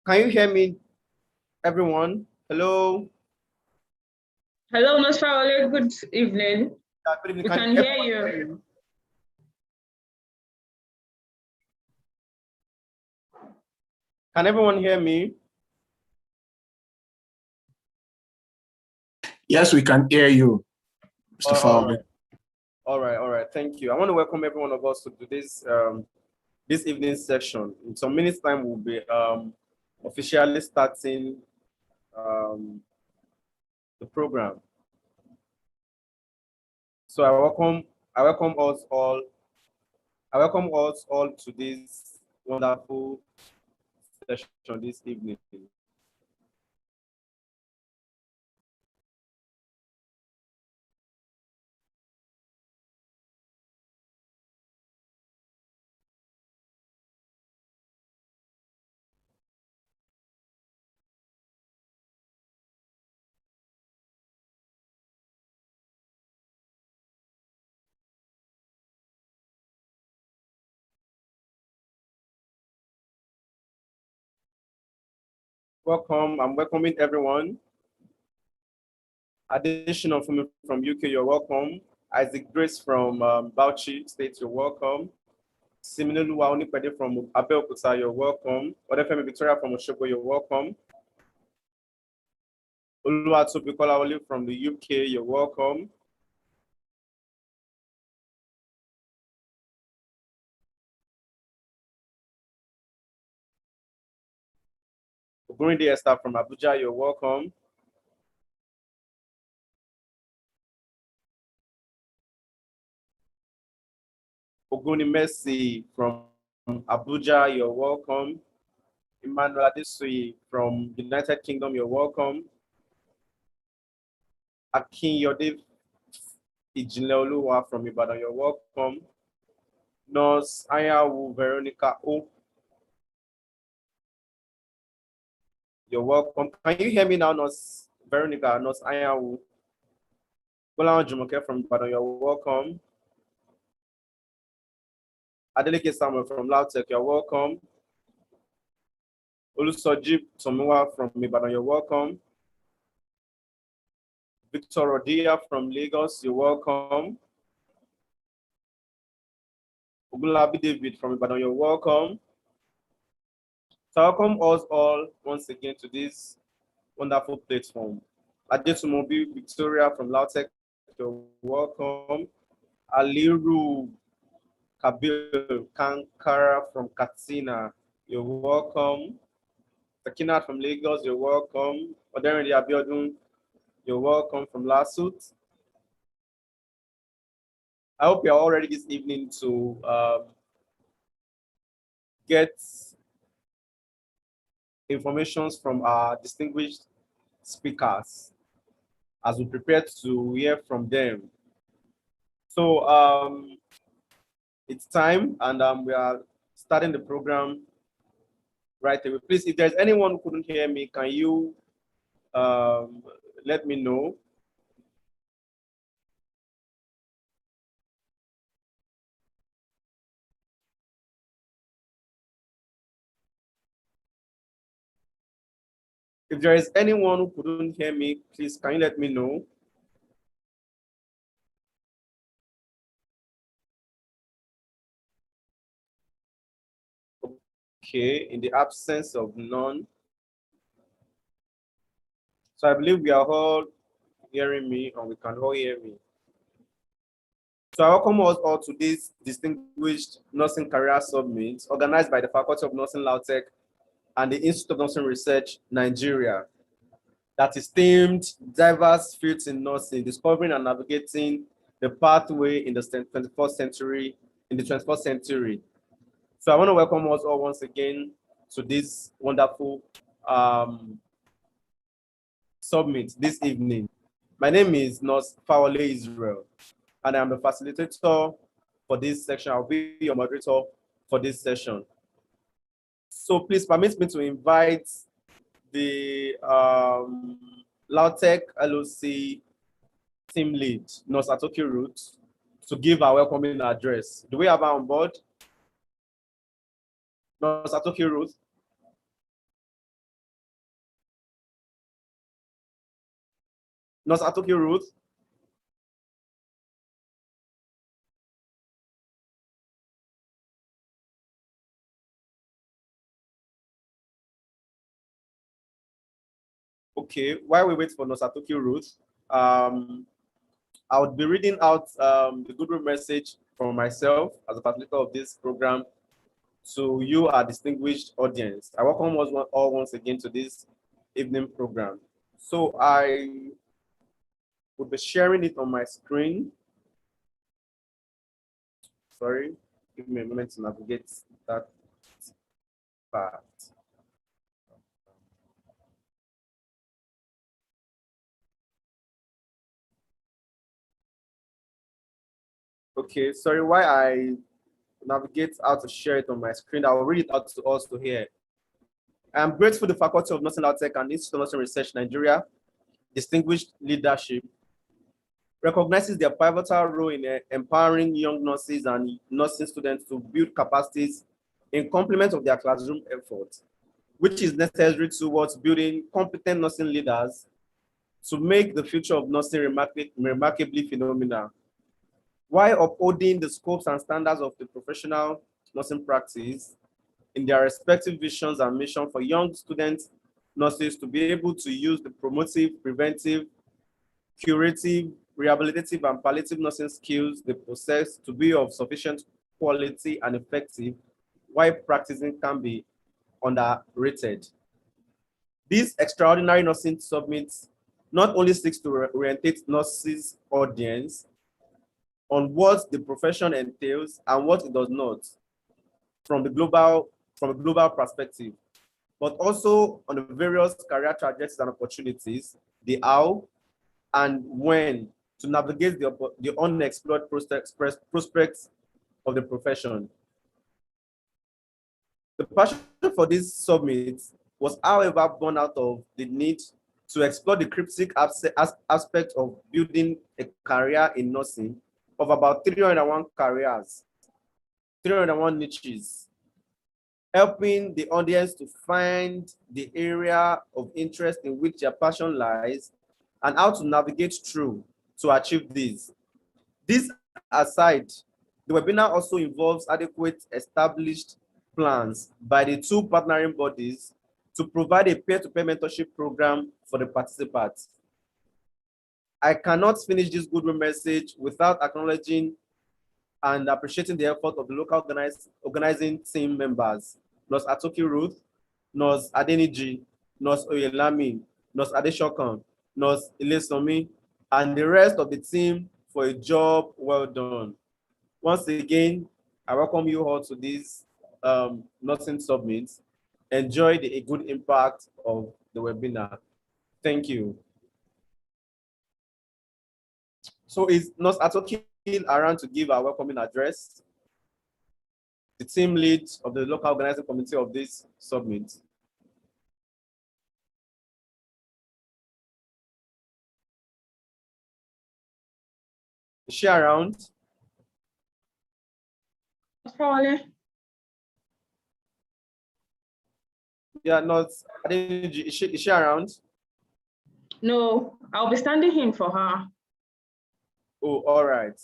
Can you hear me, everyone? Hello. Hello, Ms. Fowler. Good evening. Good evening. We Can can hear everyone hear you. me? Can everyone hear me? Yes, we can hear you, Mr. Fowler. All right. Thank you. I want to welcome every one of us to today's this evening session. In some minutes' time, we'll be officially starting the program. So I welcome us all. I welcome us all to this wonderful session this evening. Welcome. I'm welcoming everyone. Additional from UK, you're welcome. Isaac Grace from Bauchi State, you're welcome. Siminoluwa Onipede from Abeokuta, you're welcome. Odefemi Victoria from Osogbo, you're welcome. Oluwatobi Kolawole from the UK, you're welcome. Ogunrinde Esther from Abuja, you're welcome. Oguni Mercy from Abuja, you're welcome. Emmanuel Adesuyi from United Kingdom, you're welcome. Akin Yode Ijinleoluwa from Ibadan, you're welcome. Nurse Ayawu Veronica O, you're welcome. Can you hear me now, Nurse Veronica, Nurse Ayawu? Bolawan Jumoke from Ibadan, you're welcome. Adeleke Samuel from Lautech, you're welcome. Olusoji Tomiwa from Ibadan, you're welcome. Victor Rodia from Lagos, you're welcome. Ogulabi David from Ibadan, you're welcome. So welcome us all once again to this wonderful platform. Adetumobi Victoria from Lautech, you're welcome. Aliru Kabir Kankara from Katsina, you're welcome. Sakina from Lagos, you're welcome. Oderinde Abiodun, you're welcome from Lasut. I hope you're all ready this evening to get information from our distinguished speakers as we prepare to hear from them. So it's time, and we are starting the program right away. Please, if there's anyone who couldn't hear me, can you let me know? If there is anyone who couldn't hear me, please, can you let me know? Okay, in the absence of none. So I believe we are all hearing me and we can all hear me. So I welcome us all to this distinguished nursing career summit organized by the Faculty of Nursing Lautech and the Institute of Nursing Research, Nigeria, that is themed Diverse Fields in Nursing, Discovering and Navigating the Pathway in the 21st Century, So I want to welcome us all once again to this wonderful summit this evening. My name is Nurse Fowler Israel, and I'm the facilitator for this section. I'll be your moderator for this session. So please permit me to invite the Lautech LOC team lead, Nurse Atoki Ruth, to give our welcoming address. Do we have her on board? Nurse Atoki Ruth? Nurse Atoki Ruth. Okay, while we wait for Nurse Atoki Ruth, I would be reading out the Goodwill message from myself as a facilitator of this program to you, our distinguished audience. I welcome us all once again to this evening program. So I will be sharing it on my screen. Sorry, give me a moment to navigate that part. Okay, sorry, while I navigate how to share it on my screen, I will read it out to us to hear. I am grateful to the Faculty of Nursing Law Tech and Institute of Nursing Research Nigeria distinguished leadership recognizes their pivotal role in empowering young nurses and nursing students to build capacities in complement of their classroom efforts, which is necessary towards building competent nursing leaders to make the future of nursing remarkably phenomenal, while upholding the scopes and standards of the professional nursing practice in their respective visions and mission for young students, nurses to be able to use the promotive, preventive, curative, rehabilitative, and palliative nursing skills they possess to be of sufficient quality and effective, while practicing can be underrated. This extraordinary nursing summit not only seeks to orientate nurses' audience on what the profession entails and what it does not from a global perspective, but also on the various career trajectories and opportunities, the how and when to navigate the unexplored prospects of the profession. The passion for this summit was, however, born out of the need to explore the cryptic aspect of building a career in nursing of about 301 careers, 301 niches, helping the audience to find the area of interest in which their passion lies and how to navigate through to achieve this. This aside, the webinar also involves adequate established plans by the two partnering bodies to provide a peer-to-peer mentorship program for the participants. I cannot finish this Goodwill message without acknowledging and appreciating the effort of the local organizing team members, Nurse Atoki Ruth, Nurse Adeniji, Nurse Oyelami, Nurse Adeshokan, Nurse Ilesomi, and the rest of the team for a job well done. Once again, I welcome you all to this nursing summit. Enjoy the good impact of the webinar. Thank you. So is Nurse Atoki around to give our welcoming address? The team lead of the local organizing committee of this summit. Is she around? Probably. Yeah, not. Is she around? No, I'll be standing in for her. Oh, all right.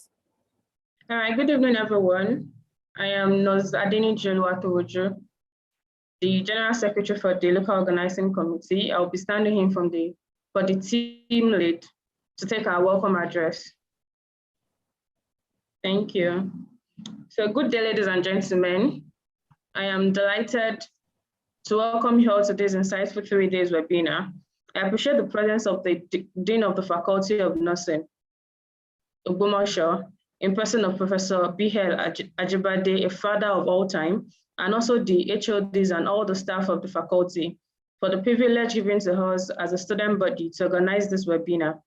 All right, good evening, everyone. I am Nurse Adeniji Oluwatowoju, the General Secretary for the Local Organizing Committee. I'll be standing in for the team lead to take our welcome address. Thank you. So good day, ladies and gentlemen. I am delighted to welcome you all to this insightful 3 days webinar. I appreciate the presence of the Dean of the Faculty of Nursing, Ogbomoso, in person of Professor B.L. Ajibade, a father of all time, and also the HODs and all the staff of the faculty for the privilege given to us as a student body to organize this webinar.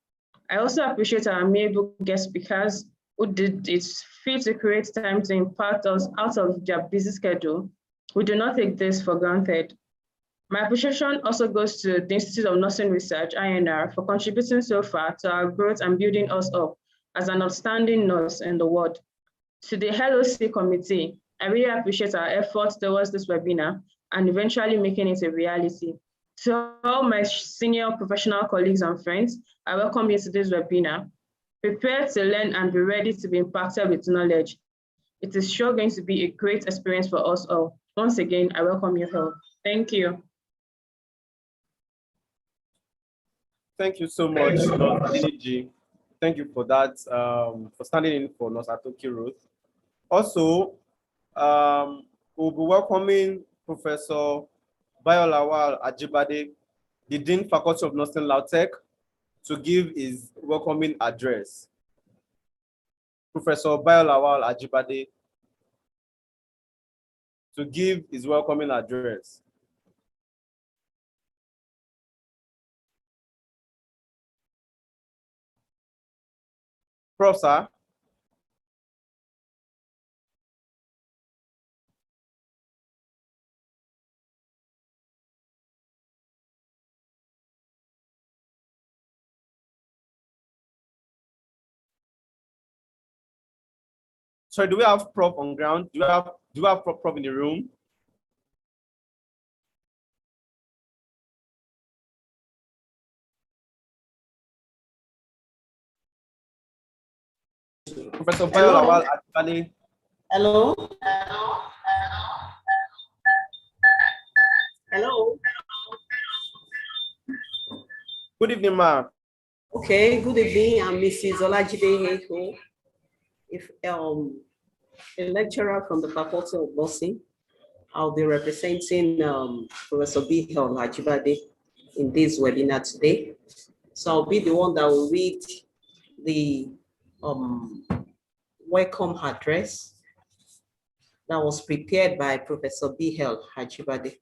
I also appreciate our amiable guest speakers who did it fit to create time to impact us out of their busy schedule. We do not take this for granted. My appreciation also goes to the Institute of Nursing Research, INR, for contributing so far to our growth and building us up as an outstanding nurse in the world. To the LOC committee, I really appreciate our efforts towards this webinar and eventually making it a reality. To all my senior professional colleagues and friends, I welcome you to this webinar. Prepare to learn and be ready to be impacted with knowledge. It is sure going to be a great experience for us all. Once again, I welcome you all. Thank you. Thank you so much, Nidji. Thank you for that, for standing in for Nurse Atoki Ruth. Also, we'll be welcoming Professor Bayolawal Ajibade, the Dean Faculty of Nursing Lautech, to give his welcoming address. Professor Bayolawal Ajibade to give his welcoming address. Prof, sir. Sorry, do we have Prof on ground? Do you have Prof in the room? Professor Bayolawal Ajibade. Hello. Hello. Good evening, ma'am. Okay, good evening. I'm Mrs. Olajide Heko, a lecturer from the Faculty of Nursing. I'll be representing Professor B.L. Ajibade in this webinar today. So I'll be the one that will read the welcome address that was prepared by Professor B.L. Ajibade.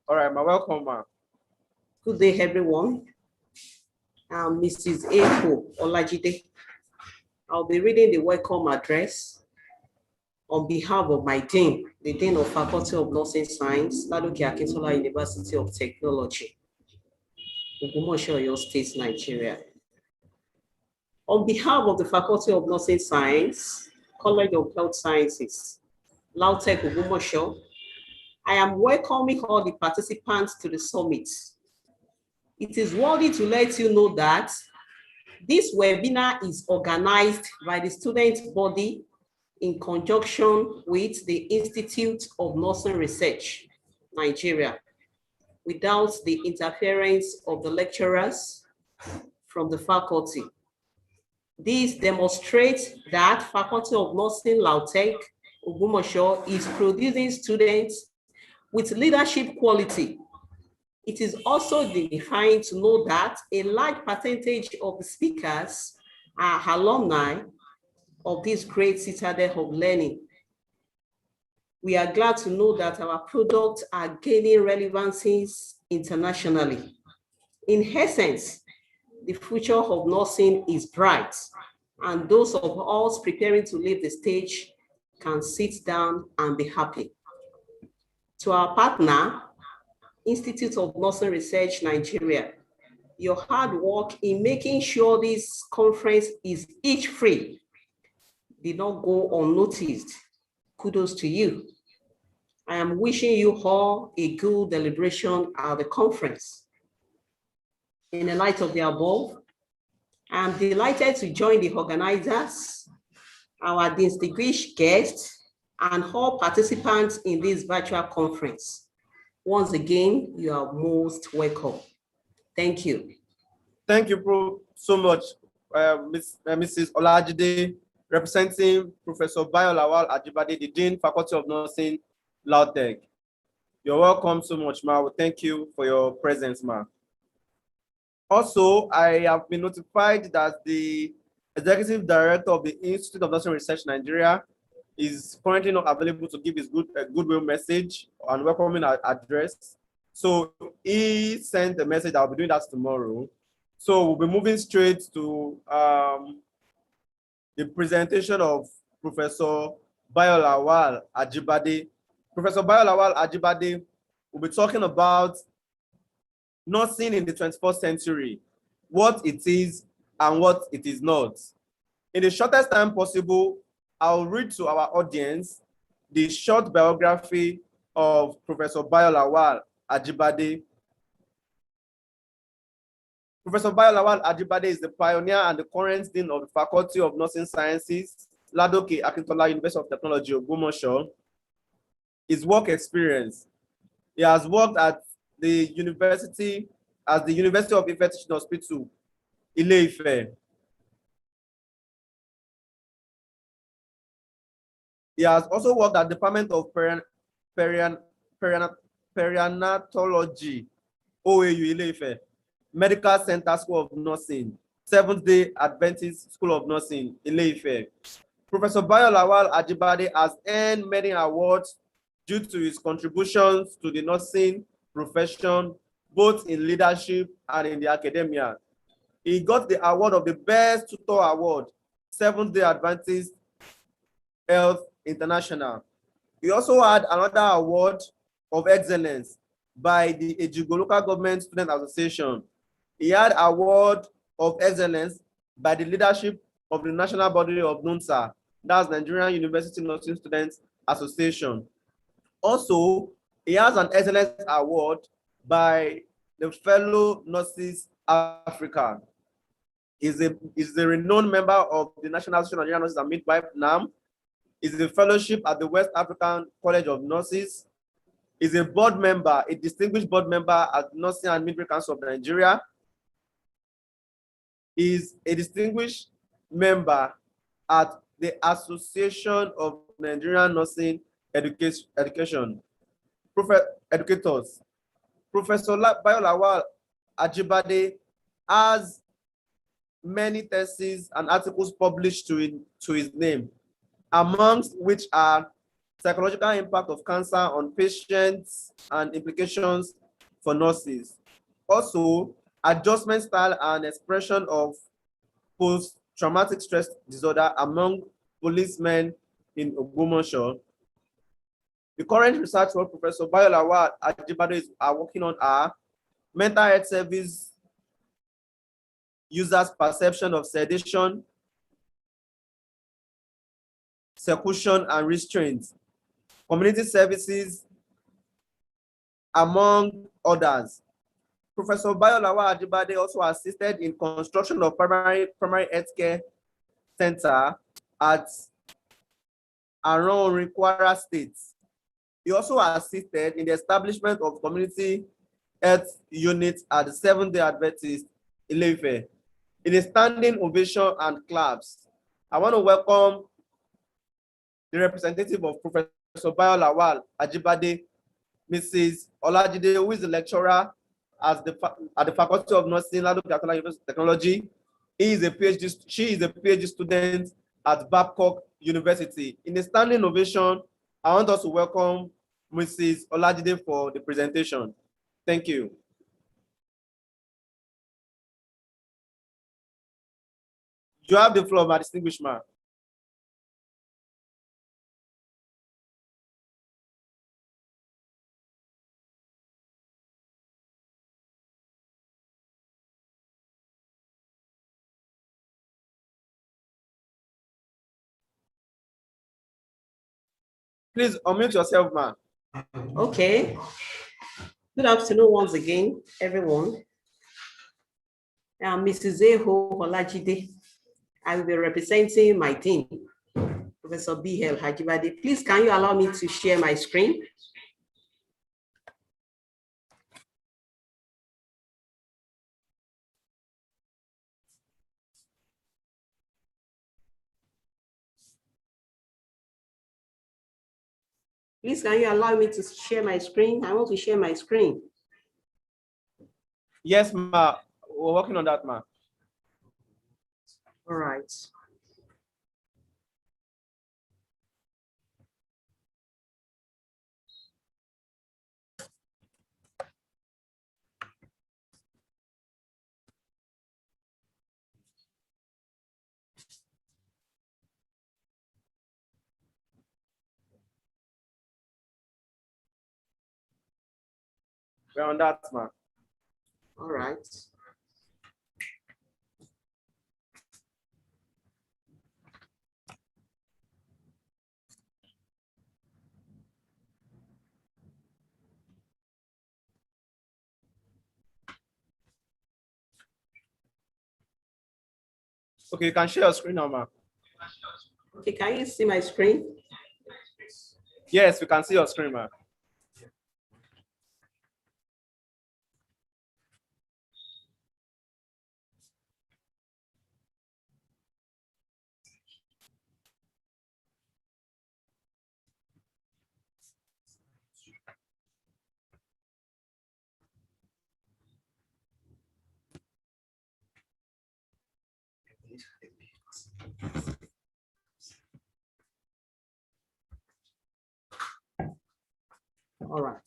All right, ma, welcome, ma'am. Good day, everyone. I'm Mrs. Eko Olajide. I'll be reading the welcome address on behalf of my dean, the Dean of Faculty of Nursing Science, Ladoke Akintola University of Technology, Ogbomoso, Oyo State, Nigeria. On behalf of the Faculty of Nursing Science, College of Health Sciences, Lautech, Ogbomoso, I am welcoming all the participants to the summit. It is worthy to let you know that this webinar is organized by the student body in conjunction with the Institute of Nursing Research, Nigeria, without the interference of the lecturers from the faculty. This demonstrates that Faculty of Nursing Lautech, Ogbomoso, is producing students with leadership quality. It is also dignifying to know that a large percentage of the speakers are alumni of this great citadel of learning. We are glad to know that our products are gaining relevancies internationally. In essence, the future of nursing is bright, and those of us preparing to leave the stage can sit down and be happy. To our partner, Institute of Nursing Research, Nigeria, your hard work in making sure this conference is each free did not go unnoticed. Kudos to you. I am wishing you all a good deliberation at the conference. In the light of the above, I am delighted to join the organizers, our distinguished guests, and all participants in this virtual conference. Once again, you are most welcome. Thank you. Thank you so much, Mrs. Olajide, representing Professor Bayolawal Ajibade, the Dean, Faculty of Nursing, Lautech. You're welcome so much, ma. Thank you for your presence, ma. Also, I have been notified that the Executive Director of the Institute of Nursing Research Nigeria is currently not available to give his goodwill message and welcoming address. So he sent a message. I'll be doing that tomorrow. So we'll be moving straight to the presentation of Professor Bayolawal Ajibade. Professor Bayolawal Ajibade will be talking about nursing in the 21st century, what it is and what it is not. In the shortest time possible, I'll read to our audience the short biography of Professor Bayolawal Ajibade. Professor Bayolawal Ajibade is the pioneer and the current dean of the Faculty of Nursing Sciences, Ladoke Akintola University of Technology, Ogbomoso. His work experience: he has worked at the University of Ife Teaching Hospital, Ile-Ife. He has also worked at the Department of Perinatalology, OAU, Ile-Ife, Medical Center School of Nursing, Seventh-day Adventist School of Nursing, Ile-Ife. Professor Bayolawal Ajibade has earned many awards due to his contributions to the nursing profession, both in leadership and in the academia. He got the award of the Best Tutor Award, Seventh-day Adventist Health International. He also had another award of excellence by the Ejigo Local Government Student Association. He had award of excellence by the leadership of the National Body of NUNSA, that's Nigerian University Nursing Students Association. Also, he has an excellence award by the Fellow Nurses Africa. He's a renowned member of the National Association of Nigerian Nurses and Midwives, NAM. Is a fellowship at the West African College of Nurses. Is a board member, a distinguished board member at Nursing and Midwifery Council of Nigeria. Is a distinguished member at the Association of Nigerian Nursing Education. Educators. Professor Bayolawal Ajibade has many theses and articles published to his name, amongst which are psychological impact of cancer on patients and implications for nurses. Also, adjustment style and expression of post-traumatic stress disorder among policemen in Ogbomoso. The current research work Professor Bayolawal Ajibade are working on are mental health service users' perception of sedation, seclusion and restraint, community services, among others. Professor Bayolawal Ajibade also assisted in construction of primary healthcare center at Aron, Kwara State. He also assisted in the establishment of community health units at the Seventh-day Adventist, Ile-Ife. In a standing ovation and claps, I want to welcome the representative of Professor Bayolawal Ajibade, Mrs. Olajide, who is the lecturer at the Faculty of Nursing, Ladoke Akintola University of Technology. She is a PhD student at Babcock University. In a standing ovation, I want us to welcome Mrs. Olajide for the presentation. Thank you. You have the floor, my distinguished man. Please unmute yourself, man. Okay. Good afternoon once again, everyone. I'm Mrs. Eho Olajide. I will be representing my team, Professor B.L. Hajibade. Please, can you allow me to share my screen? Please, can you allow me to share my screen? I want to share my screen. Yes, ma. We're working on that, ma. All right. We're on that, ma. All right. Okay, you can share your screen now, ma'am. Okay, can you see my screen? Yes, we can see your screen, ma'am. All right.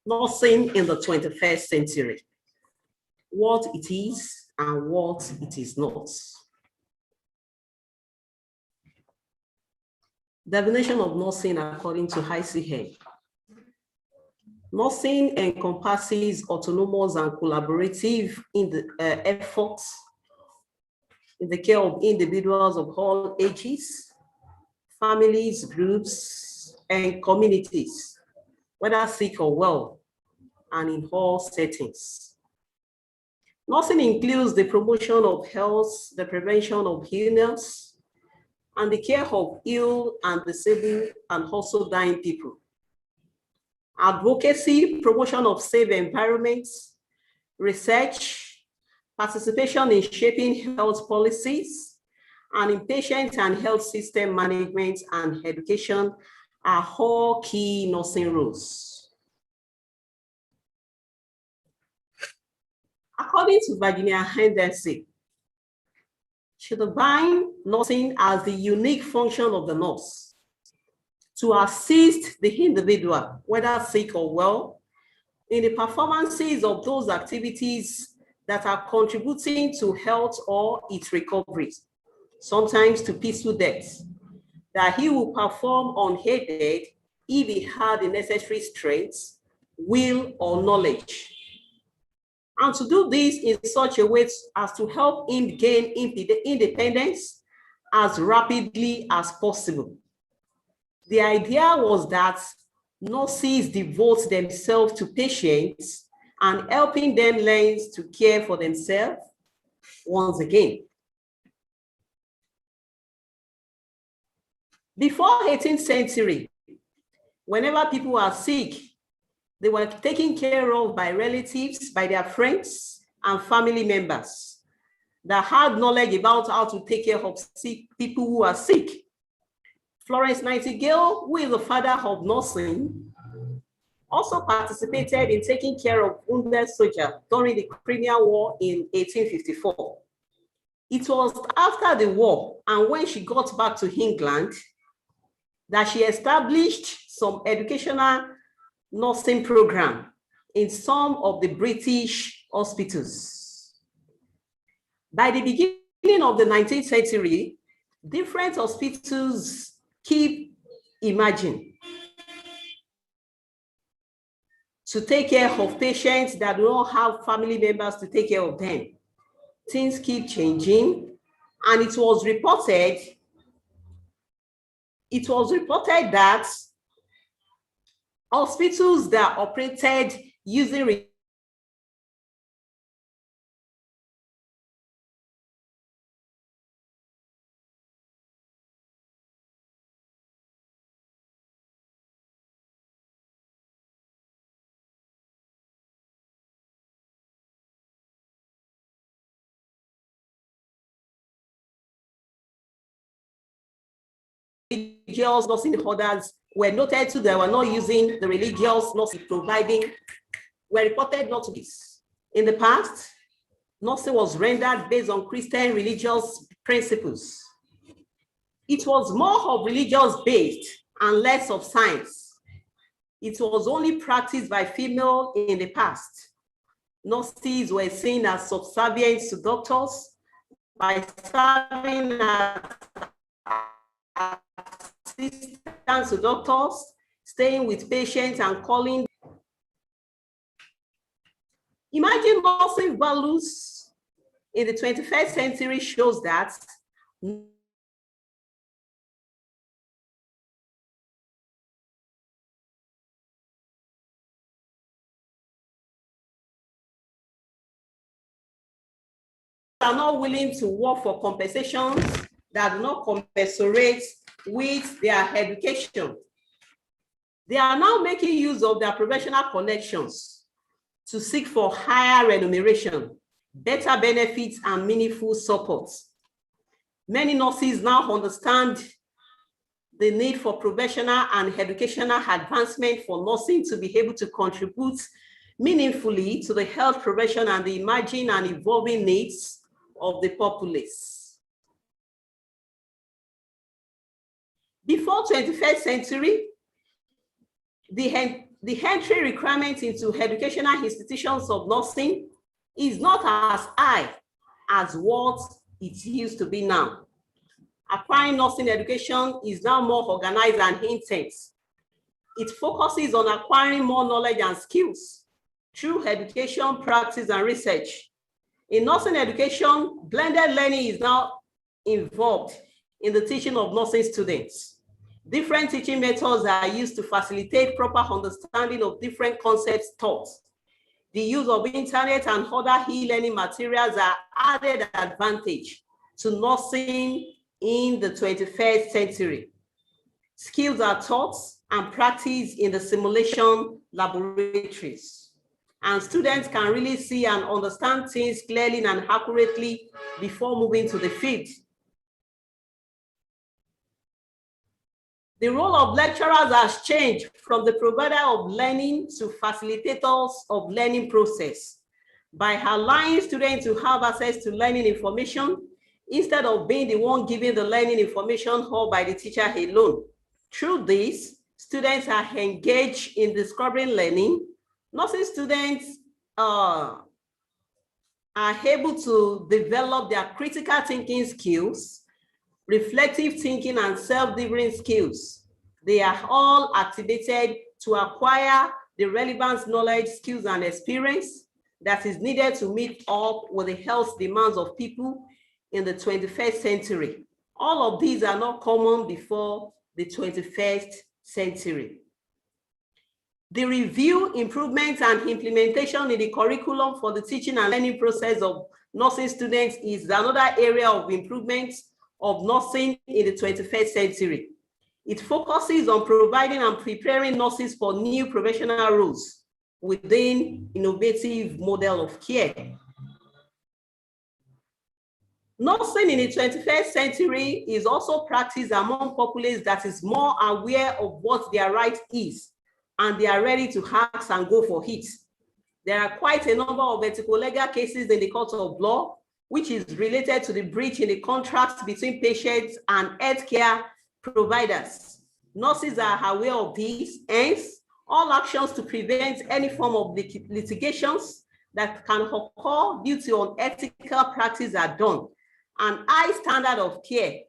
Nursing in the 21st century. What it is and what it is not. Definition of nursing according to ICH. Nursing encompasses autonomous and collaborative efforts in the care of individuals of all ages, families, groups, and communities, whether sick or well, and in all settings. Nursing includes the promotion of health, the prevention of illness, and the care of ill and disabled and also dying people. Advocacy, promotion of safe environments, research, participation in shaping health policies, and in patient and health system management and education are all key nursing roles. According to Virginia Henderson, she defines nursing as the unique function of the nurse to assist the individual, whether sick or well, in the performances of those activities that are contributing to health or its recovery, sometimes to peaceful death, that he will perform unaided if he had the necessary strength, will, or knowledge. And to do this in such a way as to help him gain independence as rapidly as possible. The idea was that nurses devote themselves to patients and helping them learn to care for themselves once again. Before 18th century, whenever people are sick, they were taken care of by relatives, by their friends and family members that had knowledge about how to take care of sick people who are sick. Florence Nightingale, who is the father of nursing, also participated in taking care of wounded soldiers during the Crimean War in 1854. It was after the war and when she got back to England that she established some educational nursing program in some of the British hospitals. By the beginning of the 19th century, different hospitals keep emerging to take care of patients that do not have family members to take care of them. Things keep changing, and it was reported that hospitals that operated using religious nursing orders were noted to they were not using the religious nursing providing, were reported not to be. In the past, nursing was rendered based on Christian religious principles. It was more of religious based and less of science. It was only practiced by female in the past. Nurses were seen as subservient to doctors by serving as assistants to doctors, staying with patients and calling. Imagine nursing values in the 21st century shows that are not willing to work for compensations that do not commensurate with their education. They are now making use of their professional connections to seek for higher remuneration, better benefits, and meaningful support. Many nurses now understand the need for professional and educational advancement for nursing to be able to contribute meaningfully to the health profession and the emerging and evolving needs of the populace. Before 21st century, the entry requirement into educational institutions of nursing is not as high as what it used to be now. Acquiring nursing education is now more organized and intense. It focuses on acquiring more knowledge and skills through education, practice, and research. In nursing education, blended learning is now involved in the teaching of nursing students. Different teaching methods are used to facilitate proper understanding of different concepts taught. The use of internet and other e-learning materials are added advantage to nursing in the 21st century. Skills are taught and practiced in the simulation laboratories. And students can really see and understand things clearly and accurately before moving to the field. The role of lecturers has changed from the provider of learning to facilitators of learning process by allowing students to have access to learning information instead of being the one giving the learning information or by the teacher alone. Through this, students are engaged in discovering learning. Nursing students are able to develop their critical thinking skills, reflective thinking, and self-delivering skills. They are all activated to acquire the relevant knowledge, skills, and experience that is needed to meet up with the health demands of people in the 21st century. All of these are not common before the 21st century. The review, improvement, and implementation in the curriculum for the teaching and learning process of nursing students is another area of improvement of nursing in the 21st century. It focuses on providing and preparing nurses for new professional roles within innovative model of care. Nursing in the 21st century is also practiced among populace that is more aware of what their right is, and they are ready to ask and go for it. There are quite a number of ethical legal cases in the court of law, which is related to the breach in the contracts between patients and healthcare providers. Nurses are aware of these, hence, all actions to prevent any form of litigations that can occur due to unethical practice are done. An high standard of care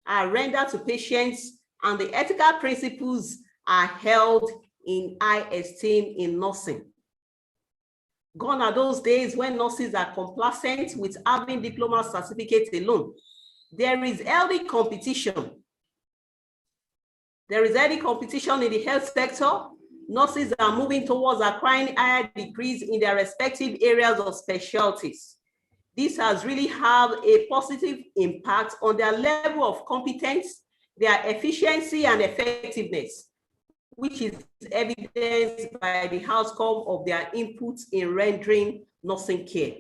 are rendered to patients, and the ethical principles are held in high esteem in nursing. Gone are those days when nurses are complacent with having diploma certificates alone. There is healthy competition. There is healthy competition in the health sector. Nurses are moving towards acquiring higher degrees in their respective areas of specialties. This has really had a positive impact on their level of competence, their efficiency and effectiveness, which is evidenced by the outcome of their inputs in rendering nursing care.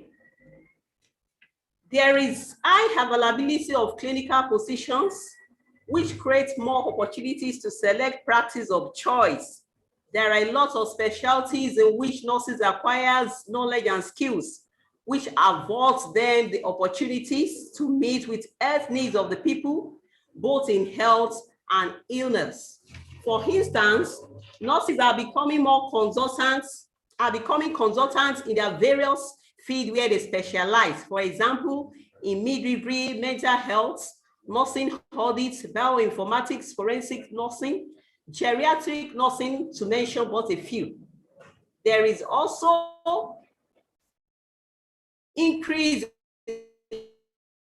There is high availability of clinical positions, which creates more opportunities to select practice of choice. There are a lot of specialties in which nurses acquire knowledge and skills, which affords them the opportunities to meet with health needs of the people, both in health and illness. For instance, nurses are becoming consultants in their various fields where they specialize. For example, in midwifery, mental health, nursing audits, bioinformatics, forensic nursing, geriatric nursing, to mention but a few. There is also increase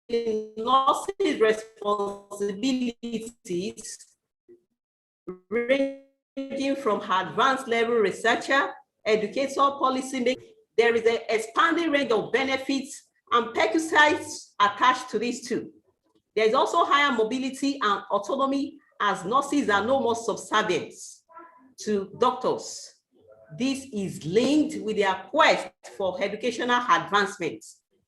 in nurses' responsibilities, ranging from advanced level researcher, educator, policy maker. There is an expanding range of benefits and perquisites attached to this too. There is also higher mobility and autonomy as nurses are no more subservient to doctors. This is linked with their quest for educational advancement,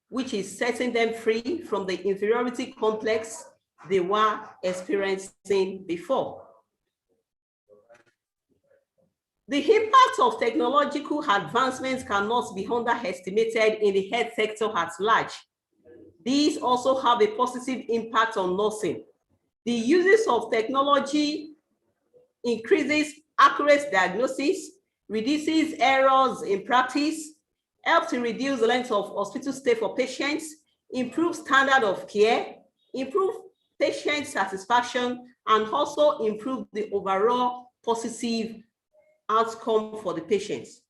which is setting them free from the inferiority complex they were experiencing before. The impact of technological advancements cannot be underestimated in the health sector at large. These also have a positive impact on nursing. The uses of technology increases accurate diagnosis, reduces errors in practice, helps to reduce the length of hospital stay for patients, improves standard of care, improve patient satisfaction, and also improve the overall positive outcome for the patients.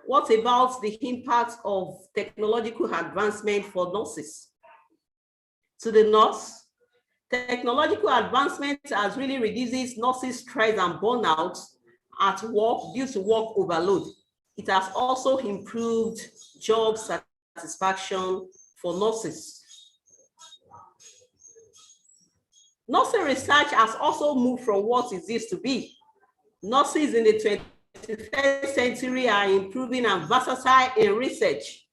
What about the impact of technological advancement for nurses? To the nurse, technological advancement has really reduces nurses' stress and burnout at work due to work overload. It has also improved job satisfaction for nurses. Nursing research has also moved from what it used to be. Nurses in the 21st century are improving and versatile in research.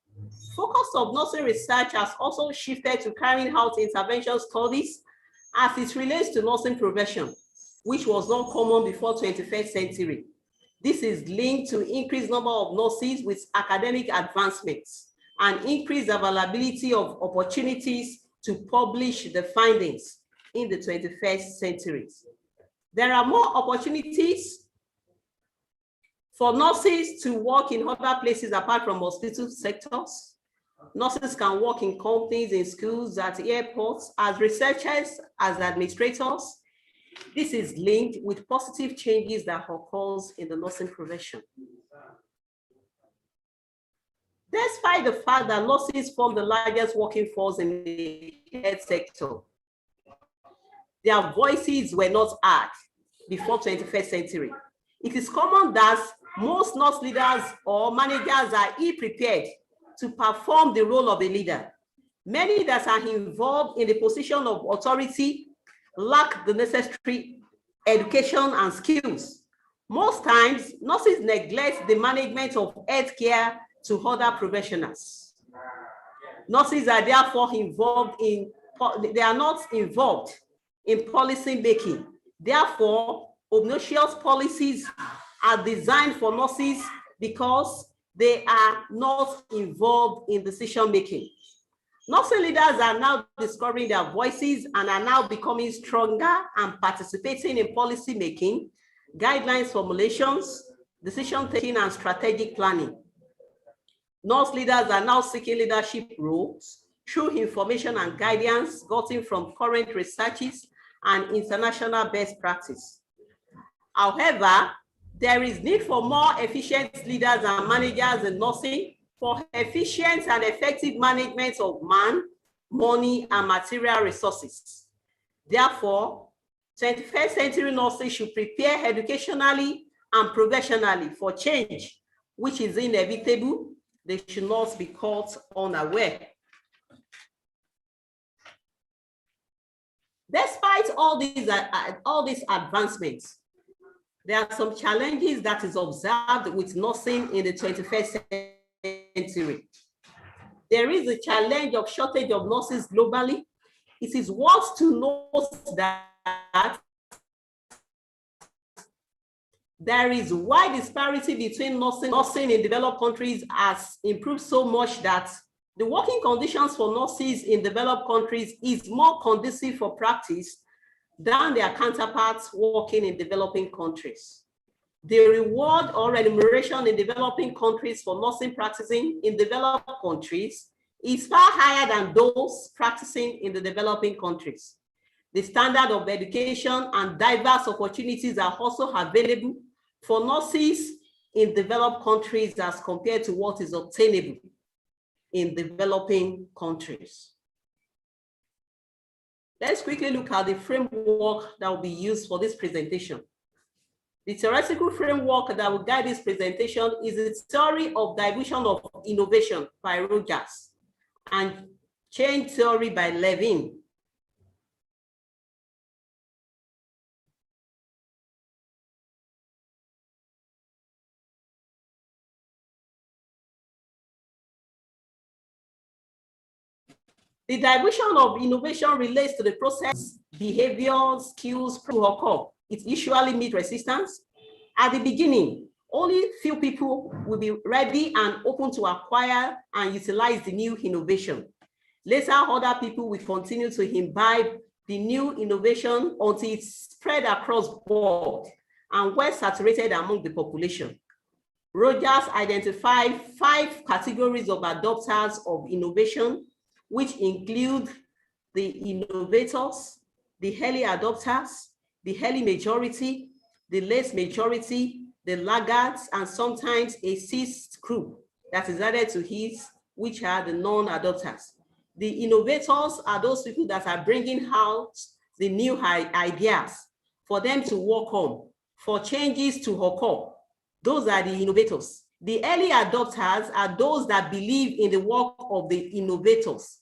Focus of nursing research has also shifted to carrying out intervention studies as it relates to nursing profession, which was not common before 21st century. This is linked to increased number of nurses with academic advancements and increased availability of opportunities to publish the findings in the 21st century. There are more opportunities for nurses to work in other places apart from hospital sectors. Nurses can work in companies, in schools, at airports, as researchers, as administrators. This is linked with positive changes that occurs in the nursing profession. Despite the fact that nurses form the largest working force in the health sector, their voices were not heard before 21st century. It is common that most nurse leaders or managers are ill-prepared to perform the role of a leader. Many that are involved in the position of authority lack the necessary education and skills. Most times, nurses neglect the management of healthcare to other professionals. Nurses are therefore they are not involved in policy making. Therefore, obnoxious policies are designed for nurses because they are not involved in decision making. Nursing leaders are now discovering their voices and are now becoming stronger and participating in policy making, guidelines formulations, decision taking, and strategic planning. Nurse leaders are now seeking leadership roles through information and guidance gotten from current researches and international best practice. However, there is need for more efficient leaders and managers in nursing for efficient and effective management of man, money, and material resources. Therefore, 21st century nurses should prepare educationally and professionally for change, which is inevitable. They should not be caught unaware. Despite all these advancements, there are some challenges that is observed with nursing in the 21st century. There is a challenge of shortage of nurses globally. It is worth to note that there is wide disparity between nursing in developed countries has improved so much that the working conditions for nurses in developed countries is more conducive for practice than their counterparts working in developing countries. The reward or remuneration in developing countries for nursing practicing in developed countries is far higher than those practicing in the developing countries. The standard of education and diverse opportunities are also available for nurses in developed countries as compared to what is obtainable in developing countries. Let's quickly look at the framework that will be used for this presentation. The theoretical framework that will guide this presentation is the theory of dilution of innovation by Rogers and Change Theory by Levin. The division of innovation relates to the process, behavior, skills to occur. It usually meets resistance. At the beginning, only few people will be ready and open to acquire and utilize the new innovation. Later, other people will continue to imbibe the new innovation until it's spread across board and well saturated among the population. Rogers identified 5 categories of adopters of innovation, which include the innovators, the early adopters, the early majority, the late majority, the laggards, and sometimes a 6th group that is added to his, which are the non-adopters. The innovators are those people that are bringing out the new ideas for them to work on, for changes to occur. Those are the innovators. The early adopters are those that believe in the work of the innovators,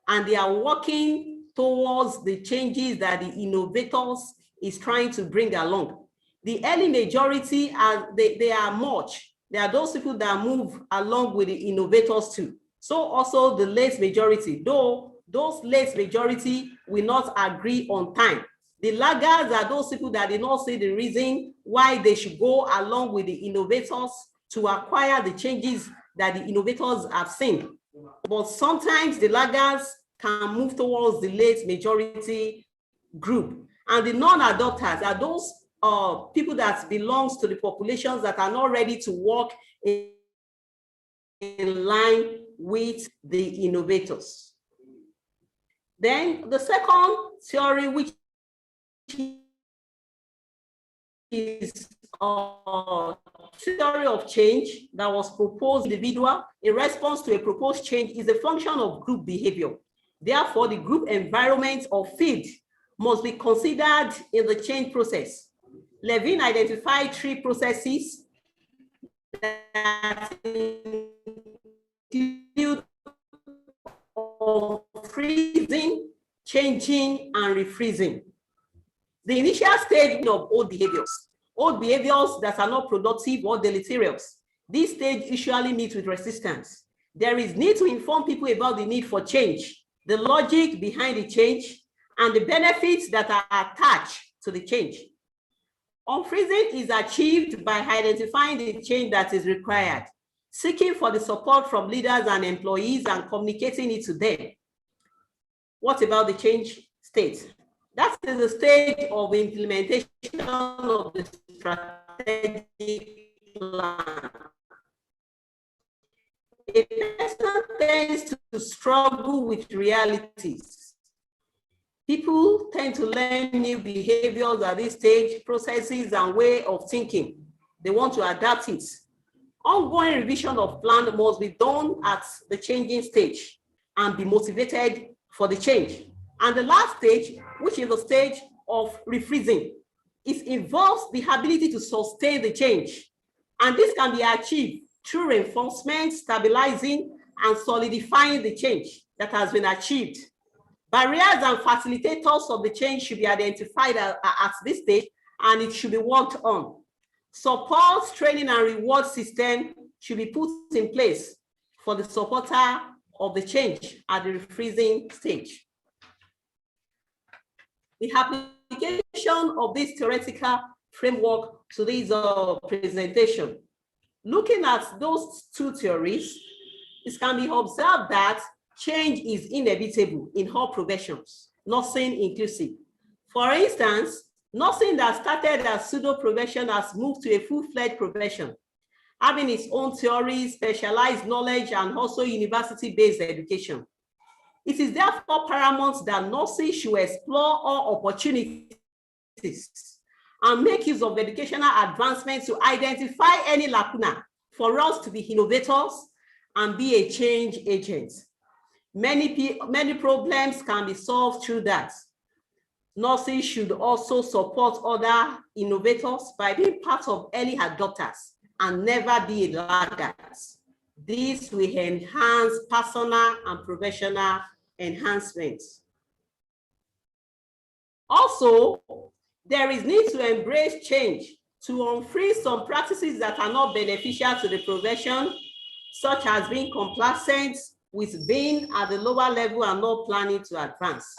and they are working towards the changes that the innovators is trying to bring along. The early majority they are much. They are those people that move along with the innovators too. So also the late majority, though those late majority will not agree on time. The laggards are those people that did not see the reason why they should go along with the innovators to acquire the changes that the innovators have seen. But sometimes the laggards can move towards the late majority group. And the non-adopters are those people that belongs to the populations that are not ready to work in line with the innovators. Then the second theory, which is theory of change that was proposed individual in response to a proposed change, is a function of group behavior. Therefore, the group environment or field must be considered in the change process. Levin identified 3 processes that include freezing, changing, and refreezing. The initial stage of old behaviors that are not productive or deleterious. This stage usually meets with resistance. There is need to inform people about the need for change, the logic behind the change, and the benefits that are attached to the change. Unfreezing is achieved by identifying the change that is required, seeking for the support from leaders and employees, and communicating it to them. What about the change state? That is the stage of implementation of the strategic plan. A person tends to struggle with realities. People tend to learn new behaviors at this stage, processes, and way of thinking. They want to adapt it. Ongoing revision of plan must be done at the changing stage and be motivated for the change. And the last stage, which is the stage of refreezing, it involves the ability to sustain the change. And this can be achieved through reinforcement, stabilizing, and solidifying the change that has been achieved. Barriers and facilitators of the change should be identified at this stage, and it should be worked on. Support, training, and reward system should be put in place for the supporter of the change at the refreezing stage. The application of this theoretical framework to this presentation. Looking at those 2 theories, it can be observed that change is inevitable in all professions, nursing inclusive. For instance, nursing that started as pseudo profession has moved to a full-fledged profession, having its own theory, specialized knowledge, and also university-based education. It is therefore paramount that nurses should explore all opportunities and make use of educational advancements to identify any lacuna for us to be innovators and be a change agent. Many problems can be solved through that. Nurses should also support other innovators by being part of early adopters and never be laggards. This will enhance personal and professional enhancements. Also, there is need to embrace change to unfreeze some practices that are not beneficial to the profession, such as being complacent with being at the lower level and not planning to advance.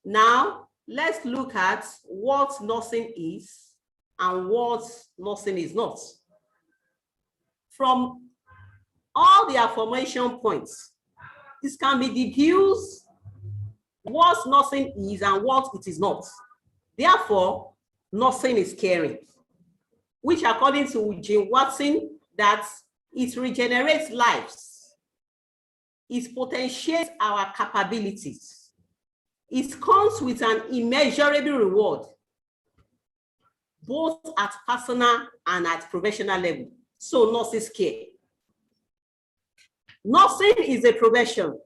Now, let's look at what nursing is and what nursing is not. From all the affirmation points, this can be deduced what nursing is and what it is not. Therefore, nursing is caring, which according to Jim Watson, that it regenerates lives, it potentiates our capabilities, it comes with an immeasurable reward, both at personal and at professional level. So nurses care. Nursing is a profession.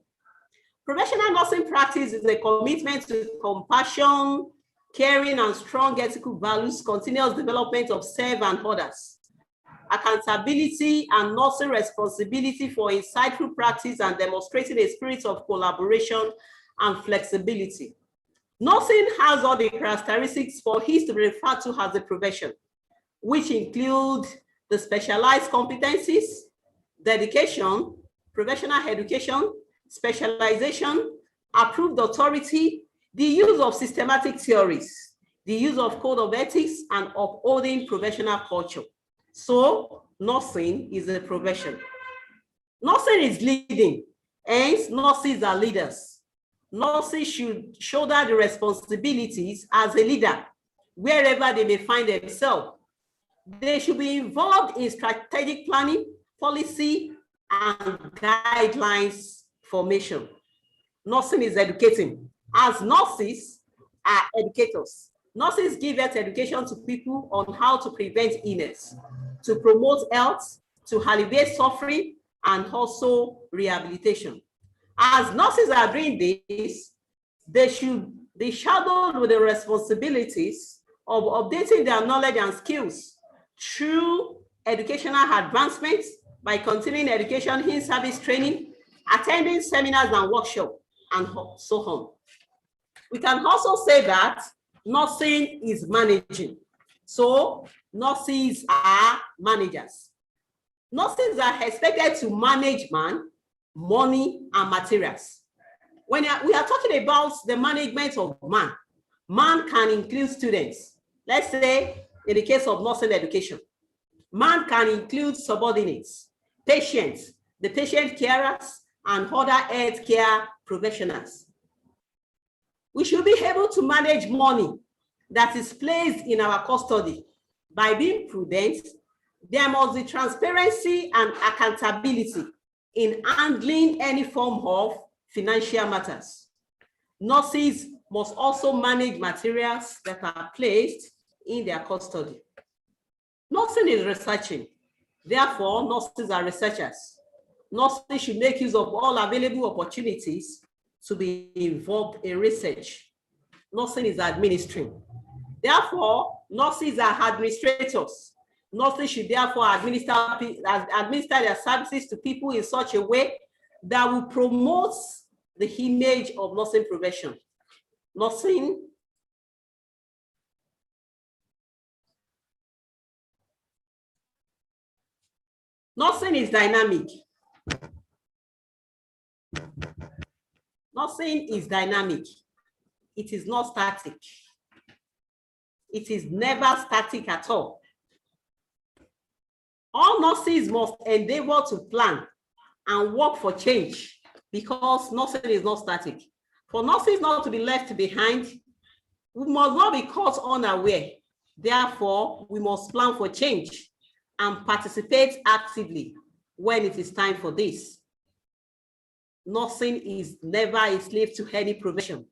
Professional nursing practice is a commitment to compassion, caring, and strong ethical values, continuous development of self and others, accountability and nursing responsibility for insightful practice, and demonstrating a spirit of collaboration and flexibility. Nursing has all the characteristics for it to be referred to as a profession, which include the specialized competencies, dedication, professional education, specialization, approved authority, the use of systematic theories, the use of code of ethics, and upholding professional culture. So nursing is a profession. Nursing is leading, hence nurses are leaders. Nurses should shoulder the responsibilities as a leader, wherever they may find themselves. They should be involved in strategic planning, policy, and guidelines formation. Nursing is educating. As nurses are educators, nurses give health education to people on how to prevent illness, to promote health, to alleviate suffering, and also rehabilitation. As nurses are doing this, they should be shadowed with the responsibilities of updating their knowledge and skills through educational advancements by continuing education in service training, attending seminars and workshops, and so on. We can also say that nursing is managing. So nurses are managers. Nurses are expected to manage man, money, and materials. When we are talking about the management of man, man can include students. Let's say in the case of nursing education, man can include subordinates, patients, the patient carers, and other healthcare professionals. We should be able to manage money that is placed in our custody. By being prudent, there must be transparency and accountability in handling any form of financial matters. Nurses must also manage materials that are placed in their custody. Nursing is researching. Therefore, nurses are researchers. Nurses should make use of all available opportunities to be involved in research. Nursing is administering. Therefore, nurses are administrators. Nurses should therefore administer their services to people in such a way that will promote the image of nursing profession. Nursing is dynamic. Nursing is dynamic. It is not static. It is never static at all. All nurses must endeavor to plan and work for change, because nursing is not static. For nurses not to be left behind, we must not be caught unaware. Therefore, we must plan for change and participate actively when it is time for this. Nursing is never a slave to any profession.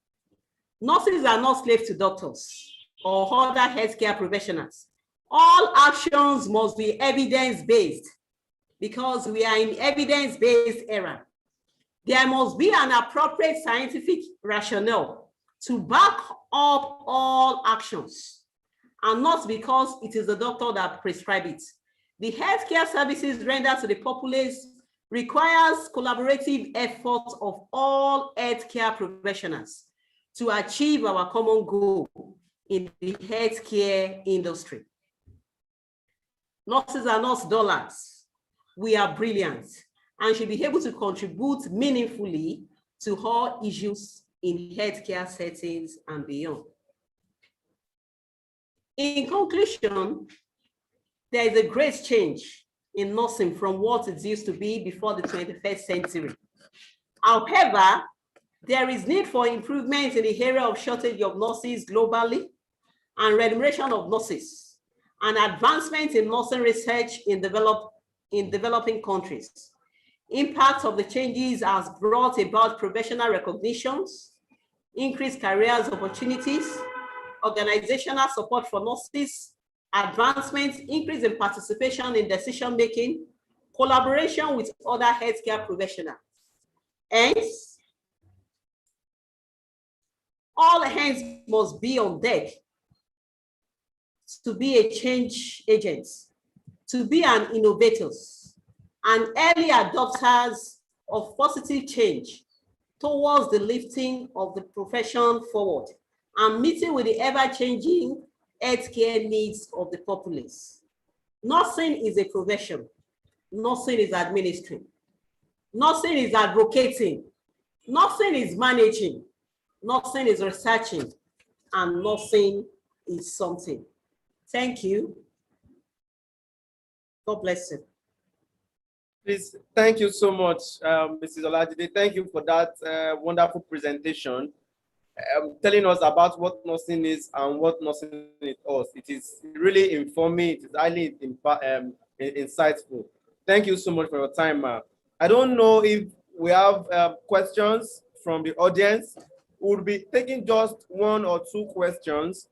Nurses are not slaves to doctors or other healthcare professionals. All actions must be evidence-based, because we are in evidence-based era. There must be an appropriate scientific rationale to back up all actions, and not because it is the doctor that prescribes it. The healthcare services rendered to the populace requires collaborative efforts of all healthcare professionals to achieve our common goal in the healthcare industry. Nurses are not dollars. We are brilliant and should be able to contribute meaningfully to all issues in healthcare settings and beyond. In conclusion, there is a great change in nursing from what it used to be before the 21st century. However, there is need for improvement in the area of shortage of nurses globally and remuneration of nurses and advancement in nursing research in developing countries. Impact of the changes has brought about professional recognitions, increased careers opportunities, organizational support for nurses, advancements, increase in participation in decision-making, collaboration with other healthcare professionals. Hence, all hands must be on deck to be a change agent, to be an innovators, and early adopters of positive change towards the lifting of the profession forward and meeting with the ever-changing healthcare needs of the populace. Nursing is a profession. Nursing is administering. Nursing is advocating. Nursing is managing. Nursing is researching. And nursing is something. Thank you. God bless you. Please, thank you so much, Mrs. Olajide. Thank you for that wonderful presentation. Telling us about what nursing is and what nursing is us. It is really informing, it is highly insightful. Thank you so much for your time, ma'am. I don't know if we have questions from the audience. We'll be taking just one or two questions.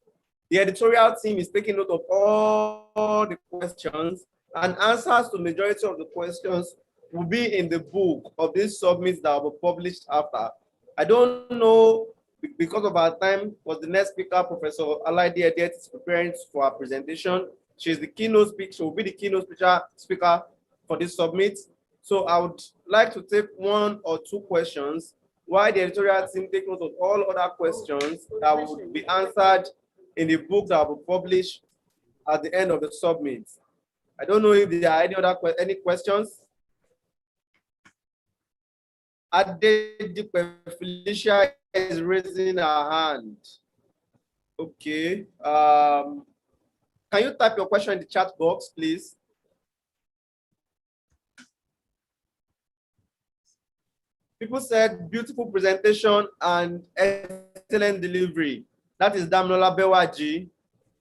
The editorial team is taking note of all the questions, and answers to the majority of the questions will be in the book of these submits that will be published after. I don't know, because of our time, was the next speaker, Professor Alaide Edet, is preparing for our presentation. She's the keynote speaker. She will be the keynote speaker for this summit. So I would like to take one or two questions while the editorial team take note of all other questions that will be answered in the book that will be published at the end of the summit. I don't know if there are any questions. Felicia is raising her hand. Okay. Can you type your question in the chat box, please? People said beautiful presentation and excellent delivery. That is Damnola Bewaji.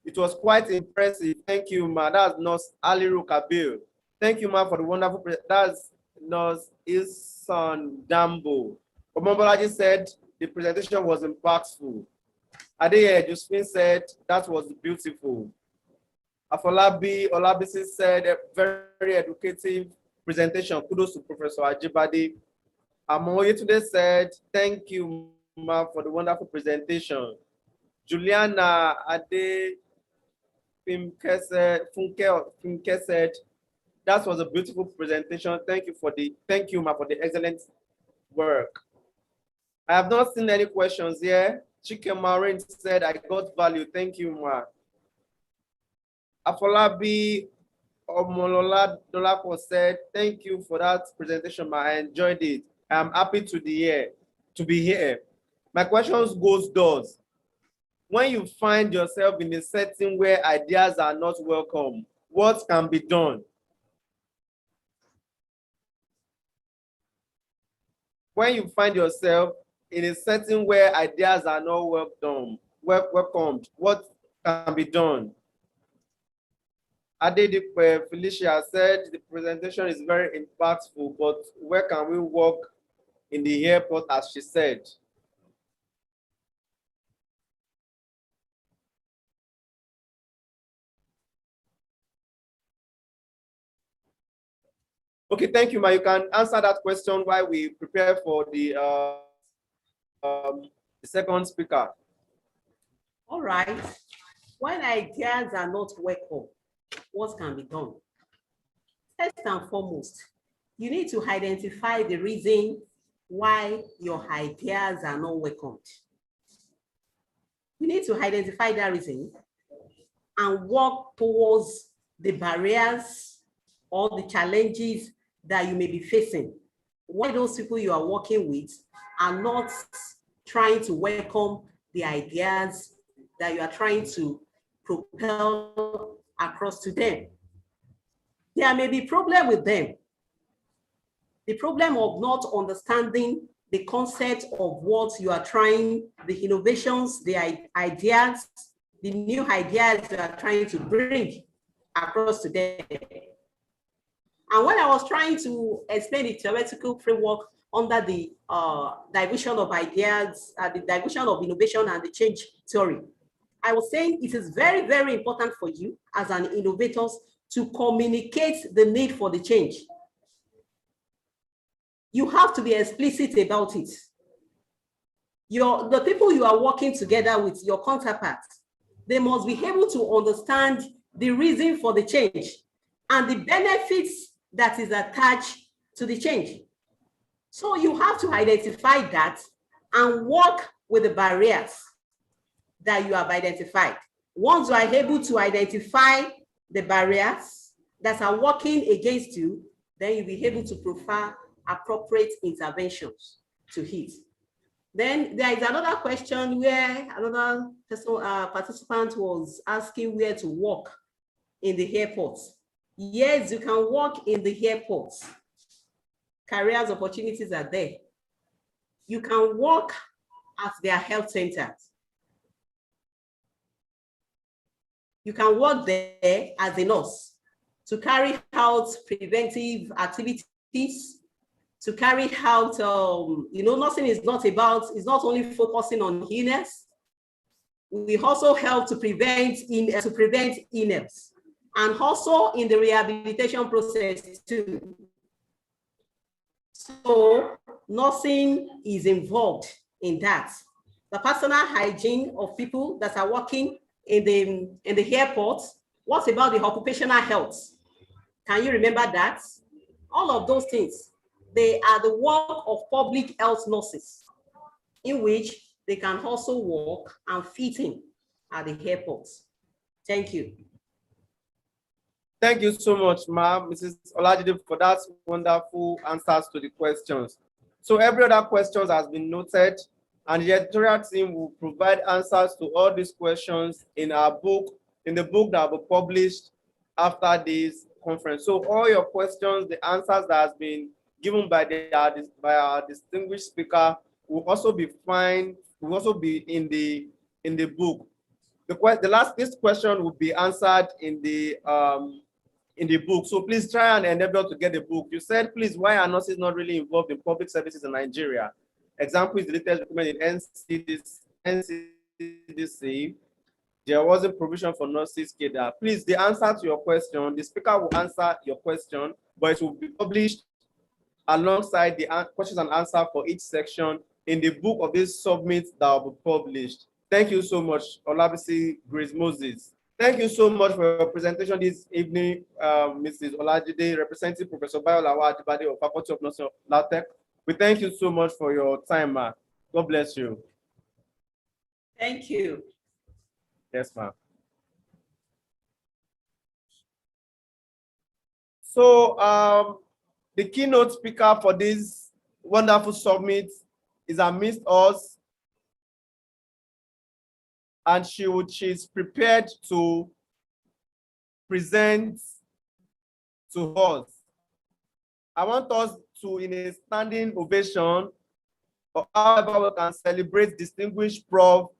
It was quite impressive. Thank you, ma. That's Nurse Aliru Kabir. Thank you, ma, for the wonderful presentation. That's Nurse Ilson Dambo. Omobolaji said the presentation was impactful. Adeye Josephine said that was beautiful. Afolabi Olabisi said a very educative presentation. Kudos to Professor Ajibade. Amoye today said, thank you, ma, for the wonderful presentation. Juliana Ade Funke said, that was a beautiful presentation. Thank you, ma, for the excellent work. I have not seen any questions here. Chike Maureen said, I got value. Thank you, ma. Afolabi Omolola Dolapo said, thank you for that presentation, ma. I enjoyed it. I'm happy to be here. My questions goes thus. When you find yourself in a setting where ideas are not welcome, what can be done? When you find yourself in a setting where ideas are not welcomed, what can be done? Adedipe Felicia said the presentation is very impactful, but where can we work in the airport, as she said? Okay, thank you, ma. You can answer that question while we prepare for the second speaker. All right. When ideas are not welcome, what can be done? First and foremost, you need to identify the reason why your ideas are not welcomed. You need to identify that reason and work towards the barriers or the challenges that you may be facing. Why those people you are working with are not trying to welcome the ideas that you are trying to propel across to them. There may be problem with them. The problem of not understanding the concept of what you are trying, the innovations, the ideas, the new ideas you are trying to bring across to them. And when I was trying to explain the theoretical framework under the division of ideas, the division of innovation and the change theory, I was saying it is very, very important for you as an innovator to communicate the need for the change. You have to be explicit about it. The people you are working together with, your counterparts, they must be able to understand the reason for the change and the benefits that is attached to the change. So you have to identify that and work with the barriers that you have identified. Once you are able to identify the barriers that are working against you, then you'll be able to provide appropriate interventions to hit. Then there is another question where another person, participant was asking where to work in the airports. Yes, you can work in the airports. Careers opportunities are there. You can work at their health centers. You can work there as a nurse to carry out preventive activities, to carry out, nursing is not only focusing on illness. We also help to prevent illness, and also in the rehabilitation process too. So nursing is involved in that. The personal hygiene of people that are working in the airport. What about the occupational health? Can you remember that? All of those things, they are the work of public health nurses, in which they can also work and fit in at the airports. Thank you. Thank you so much, ma'am, Mrs. Olajide, for that wonderful answers to the questions. So every other question has been noted, and the editorial team will provide answers to all these questions in our book, in the book that will be published after this conference. So all your questions, the answers that has been given by our distinguished speaker will also be in the book. This question will be answered in the book. So please try and endeavor to get the book. You said, please, why are nurses not really involved in public services in Nigeria? Example is the latest document in NCDC. There wasn't provision for nurses cadre. Please, the answer to your question, the speaker will answer your question, but it will be published alongside the questions and answer for each section in the book of this submit that will be published. Thank you so much, Olabisi Grace Moses. Thank you so much for your presentation this evening, Mrs. Olajide, representing Professor Bayolawa Adibade of Faculty of Nursing of LAUTECH. We thank you so much for your time, ma. God bless you. Thank you. Yes, ma'am. So the keynote speaker for this wonderful summit is amidst us, and she's prepared to present to us. I want us to, in a standing ovation, or however we can celebrate distinguished Prof.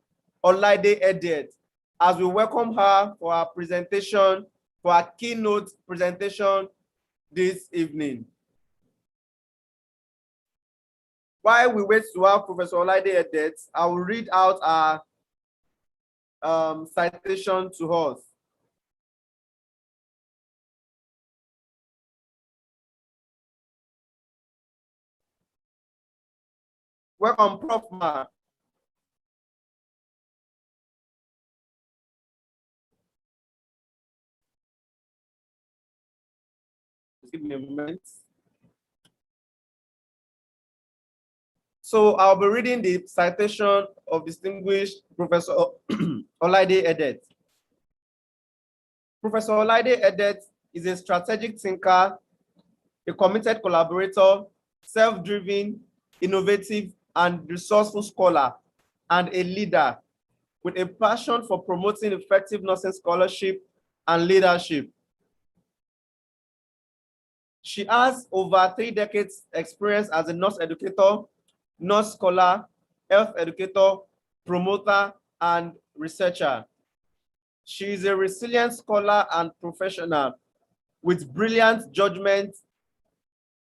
Olaide Edet as we welcome her for our presentation, for our keynote presentation this evening. While we wait to have Professor Olaide Edet, I will read out our citation to us. Welcome, Prof. Ma. Just give me a moment. So I'll be reading the citation of distinguished Professor Olaide Edet. Professor Olaide Edet is a strategic thinker, a committed collaborator, self-driven, innovative, and resourceful scholar, and a leader with a passion for promoting effective nursing scholarship and leadership. She has over 3 decades experience as a nurse educator, nurse scholar, health educator, promoter, and researcher. She is a resilient scholar and professional with brilliant judgment,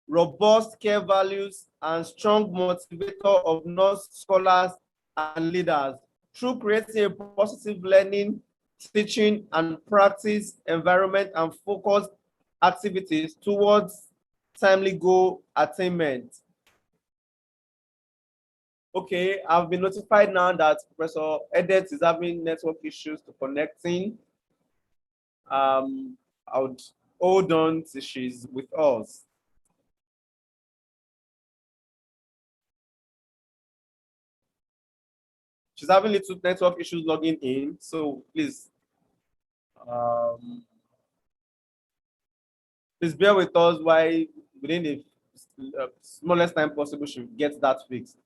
robust care values, and strong motivator of nurse scholars and leaders through creating a positive learning, teaching, and practice environment and focused activities towards timely goal attainment. Okay, I've been notified now that Professor Edet is having network issues to connecting. I would hold on till she's with us. She's having little network issues logging in, so please, please bear with us while within the smallest time possible she gets that fixed.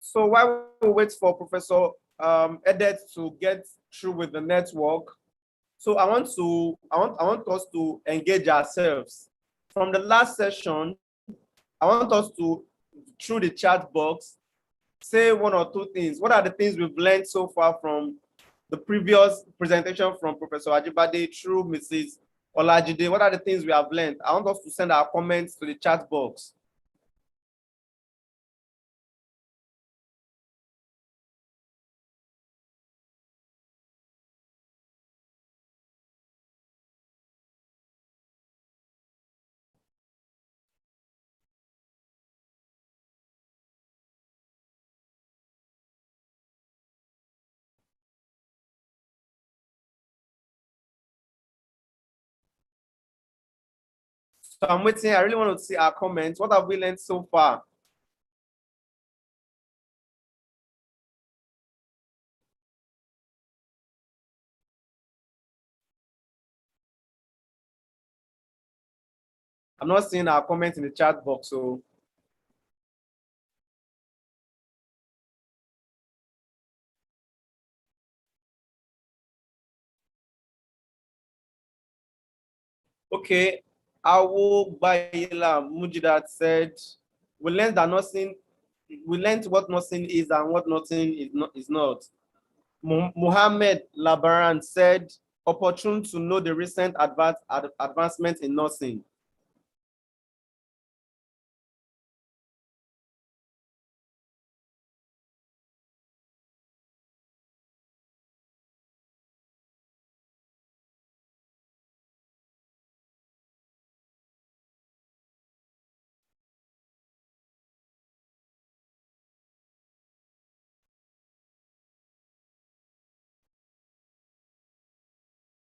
So while we wait for Professor Edet to get through with the network, so I want us to engage ourselves. From the last session, I want us to, through the chat box, say 1 or 2 things. What are the things we've learned so far from the previous presentation from Professor Ajibade through Mrs. Olajide? What are the things we have learned? I want us to send our comments to the chat box. So I'm waiting. I really want to see our comments. What have we learned so far? I'm not seeing our comments in the chat box, so. Okay, Awo Bayela Mujidat said, we learned that nothing, we learned what nothing is and what nothing is not. Mohammed Labaran said, opportune to know the recent advancement in nursing.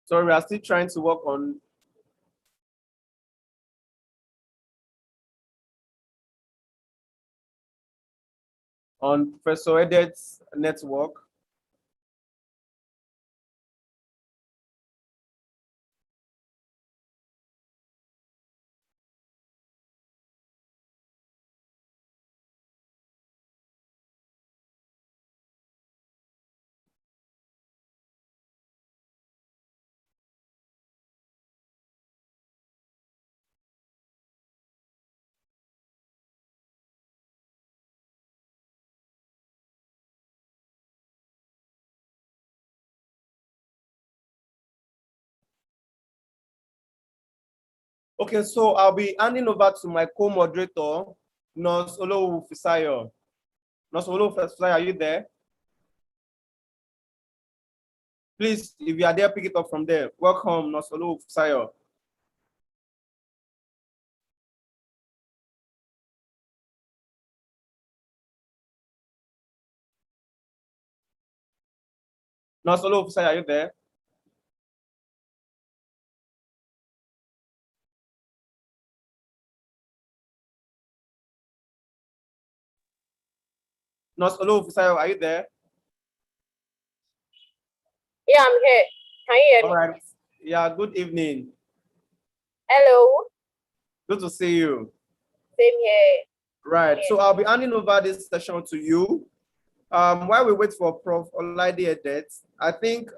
So we are still trying to work on Professor Edet's network. Okay, so I'll be handing over to my co-moderator, Nurse Olowu Fisayo. Nurse Olowu Fisayo, are you there? Please, if you are there, pick it up from there. Welcome, Nurse Olowu Fisayo. Nurse Olowu Fisayo, are you there? Nurse Olowu Fisayo, are you there? Yeah, I'm here. Can you hear me? All right. Yeah, good evening. Hello. Good to see you. Same here. Right. So I'll be handing over this session to you. While we wait for Prof. Olade Edet, I think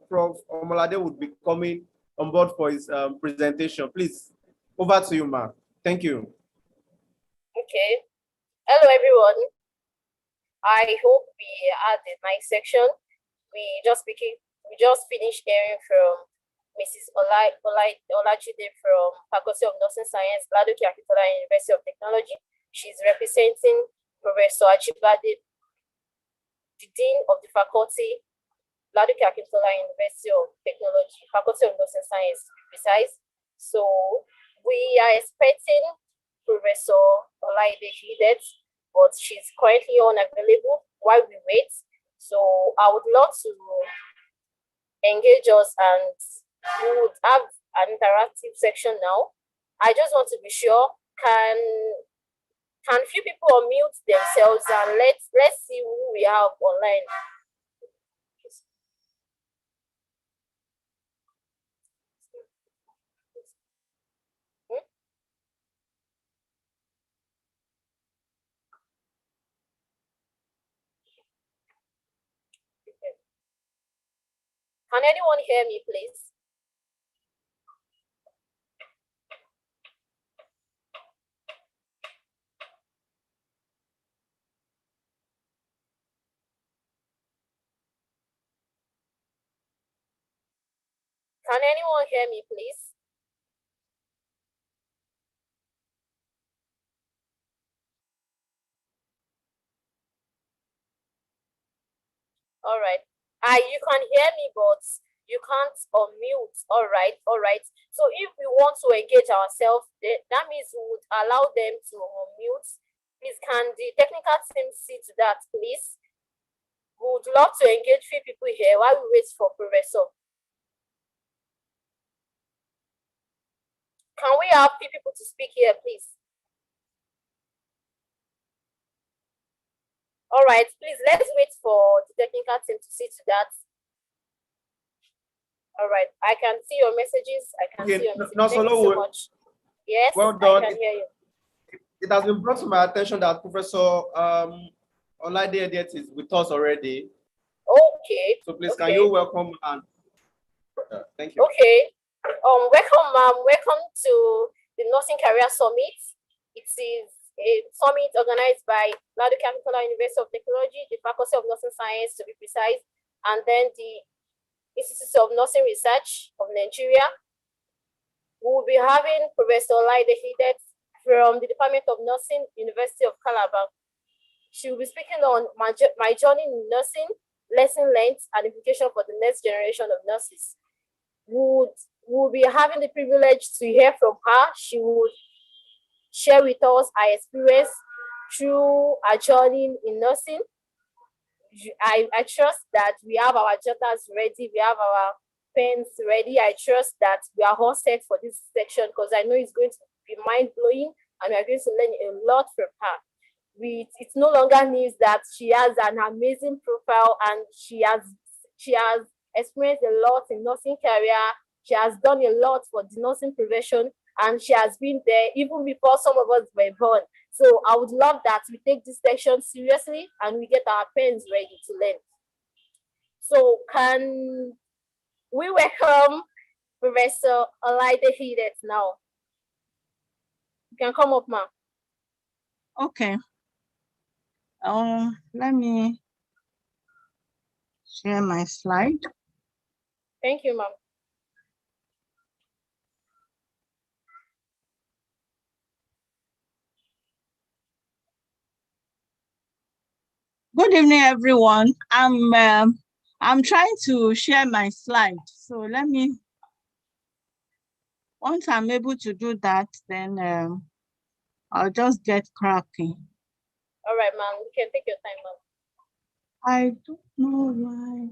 Prof. Omolade would be coming on board for his presentation. Please, over to you, ma'am. Thank you. Okay. Hello, everyone. I hope we had a nice section. We just finished hearing from Mrs. Olajide from Faculty of Nursing Science, Ladoke Akintola University of Technology. She's representing Professor Achibade, the Dean of the Faculty, Ladoke Akintola University of Technology, Faculty of Nursing Science to be precise. So we are expecting Professor Olaide Hidet, but she's currently unavailable while we wait. So I would love to engage us, and we would have an interactive section now. I just want to be sure, can few people unmute themselves, and let's see who we have online. Can anyone hear me, please? Can anyone hear me, please? All right. You can hear me, but you can't unmute. All right. So if we want to engage ourselves, that means we would allow them to unmute. Please, can the technical team see to that, please? We would love to engage few people here while we wait for Professor. Can we have few people to speak here, please? All right, please, let's wait for the technical team to see to that. All right, I can see your messages. I can see your messages. Thank you so much. Yes, well done. I can hear you. It has been brought to my attention that Professor Olade Edet is with us already. Okay. So please, can you welcome and thank you. Okay. Welcome, ma'am. Welcome to the Nursing Career Summit. It is a summit organized by Ladoke Akintola University of Technology, the Faculty of Nursing Science to be precise, and then the Institute of Nursing Research of Nigeria. We will be having Professor Olaide Hidet from the Department of Nursing, University of Calabar. She will be speaking on my journey in nursing, lesson learned, and implication for the next generation of nurses. We'll be having the privilege to hear from her. She would share with us her experience through her journey in nursing. I trust that we have our jotters ready, we have our pens ready. I trust that we are all set for this section because I know it's going to be mind-blowing and we are going to learn a lot from her. It's no longer news that she has an amazing profile and she has experienced a lot in nursing career. She has done a lot for the nursing profession and she has been there even before some of us were born. So I would love that we take this section seriously and we get our pens ready to learn. So can we welcome Professor Olaide Hidet now? You can come up, ma'am. Okay. Let me share my slide. Thank you, ma'am. Good evening, everyone. I'm trying to share my slide. So let me, once I'm able to do that, then I'll just get cracking. All right, ma'am. You can take your time, ma'am. I don't know why.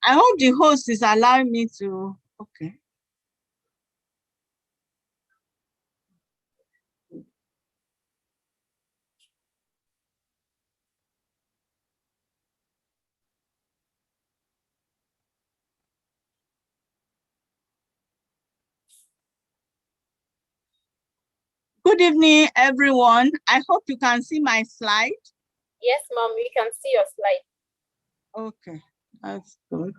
I hope the host is allowing me to, okay. Good evening, everyone. I hope you can see my slide. Yes, ma'am. We can see your slide. Okay, that's good.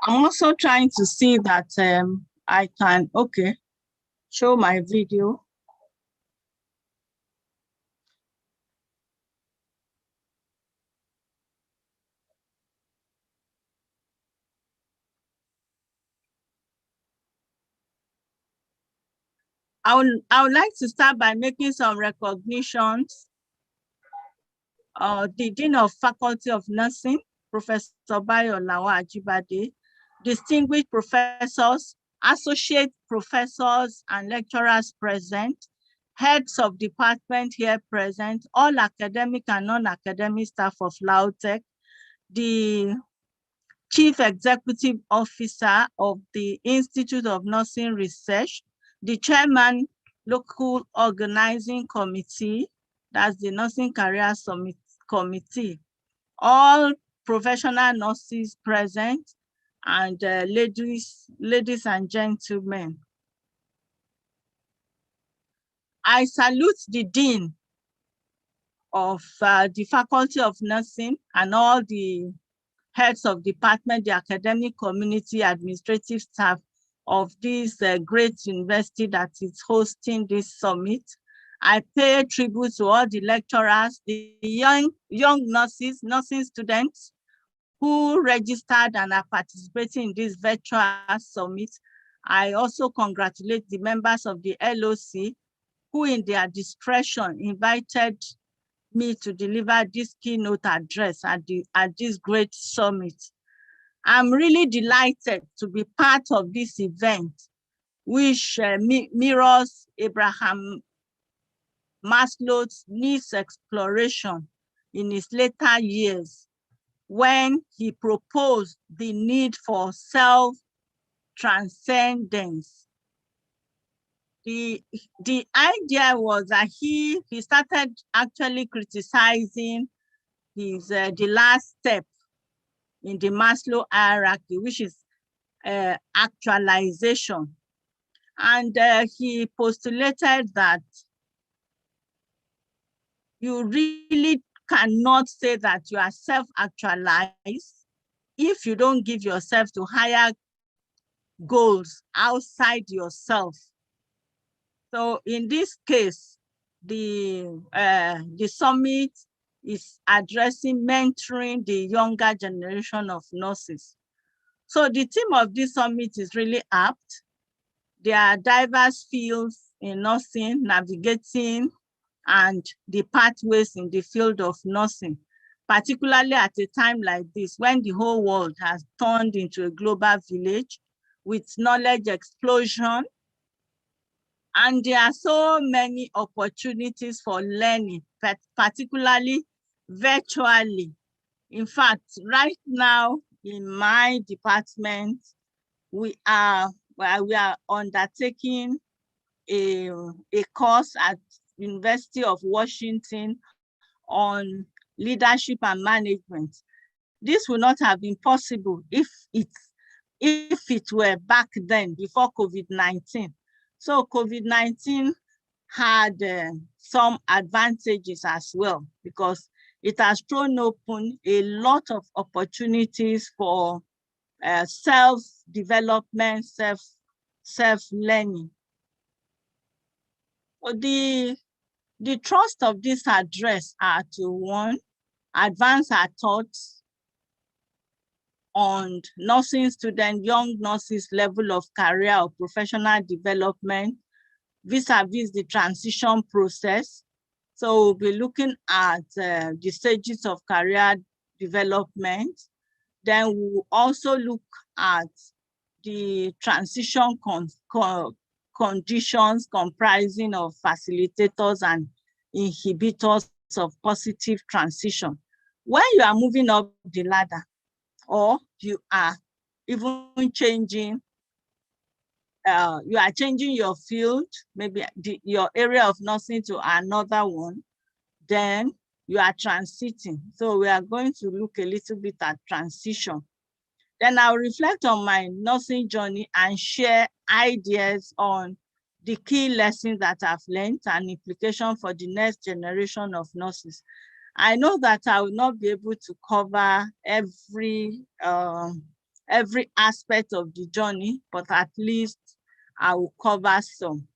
I'm also trying to see that I can, okay, show my video. I would like to start by making some recognitions. The Dean of Faculty of Nursing, Professor Bayo Lawa Ajibade, distinguished professors, associate professors and lecturers present, heads of department here present, all academic and non-academic staff of LAUTECH, the Chief Executive Officer of the Institute of Nursing Research, the Chairman, Local Organizing Committee, that's the Nursing Career Summit Committee, all professional nurses present, and ladies and gentlemen. I salute the Dean of the Faculty of Nursing and all the heads of department, the academic community, administrative staff of this great university that is hosting this summit. I pay tribute to all the lecturers, the young nurses, nursing students who registered and are participating in this virtual summit. I also congratulate the members of the LOC who in their discretion invited me to deliver this keynote address at this great summit. I'm really delighted to be part of this event, which mirrors Abraham Maslow's needs exploration in his later years, when he proposed the need for self-transcendence. The idea was that he started actually criticizing the last step in the Maslow hierarchy, which is actualization. And he postulated that you really cannot say that you are self-actualized if you don't give yourself to higher goals outside yourself. So in this case, the summit is addressing mentoring the younger generation of nurses. So the theme of this summit is really apt. There are diverse fields in nursing, navigating, and the pathways in the field of nursing, particularly at a time like this when the whole world has turned into a global village with knowledge explosion. And there are so many opportunities for learning, particularly virtually. In fact, right now in my department, we are undertaking a course at University of Washington on leadership and management. This would not have been possible if it were back then before COVID-19. So COVID-19 had some advantages as well, because it has thrown open a lot of opportunities for self-development, self-learning. The thrust of this address are to, one, advance our thoughts on nursing student, young nurses' level of career or professional development vis-a-vis the transition process. So we'll be looking at the stages of career development. Then we'll also look at the transition conditions comprising of facilitators and inhibitors of positive transition. When you are moving up the ladder, or you are even changing, you are changing your field, maybe your area of nursing to another one, then you are transiting. So we are going to look a little bit at transition. Then I'll reflect on my nursing journey and share ideas on the key lessons that I've learned and implication for the next generation of nurses. I know that I will not be able to cover every aspect of the journey, but at least I will cover some.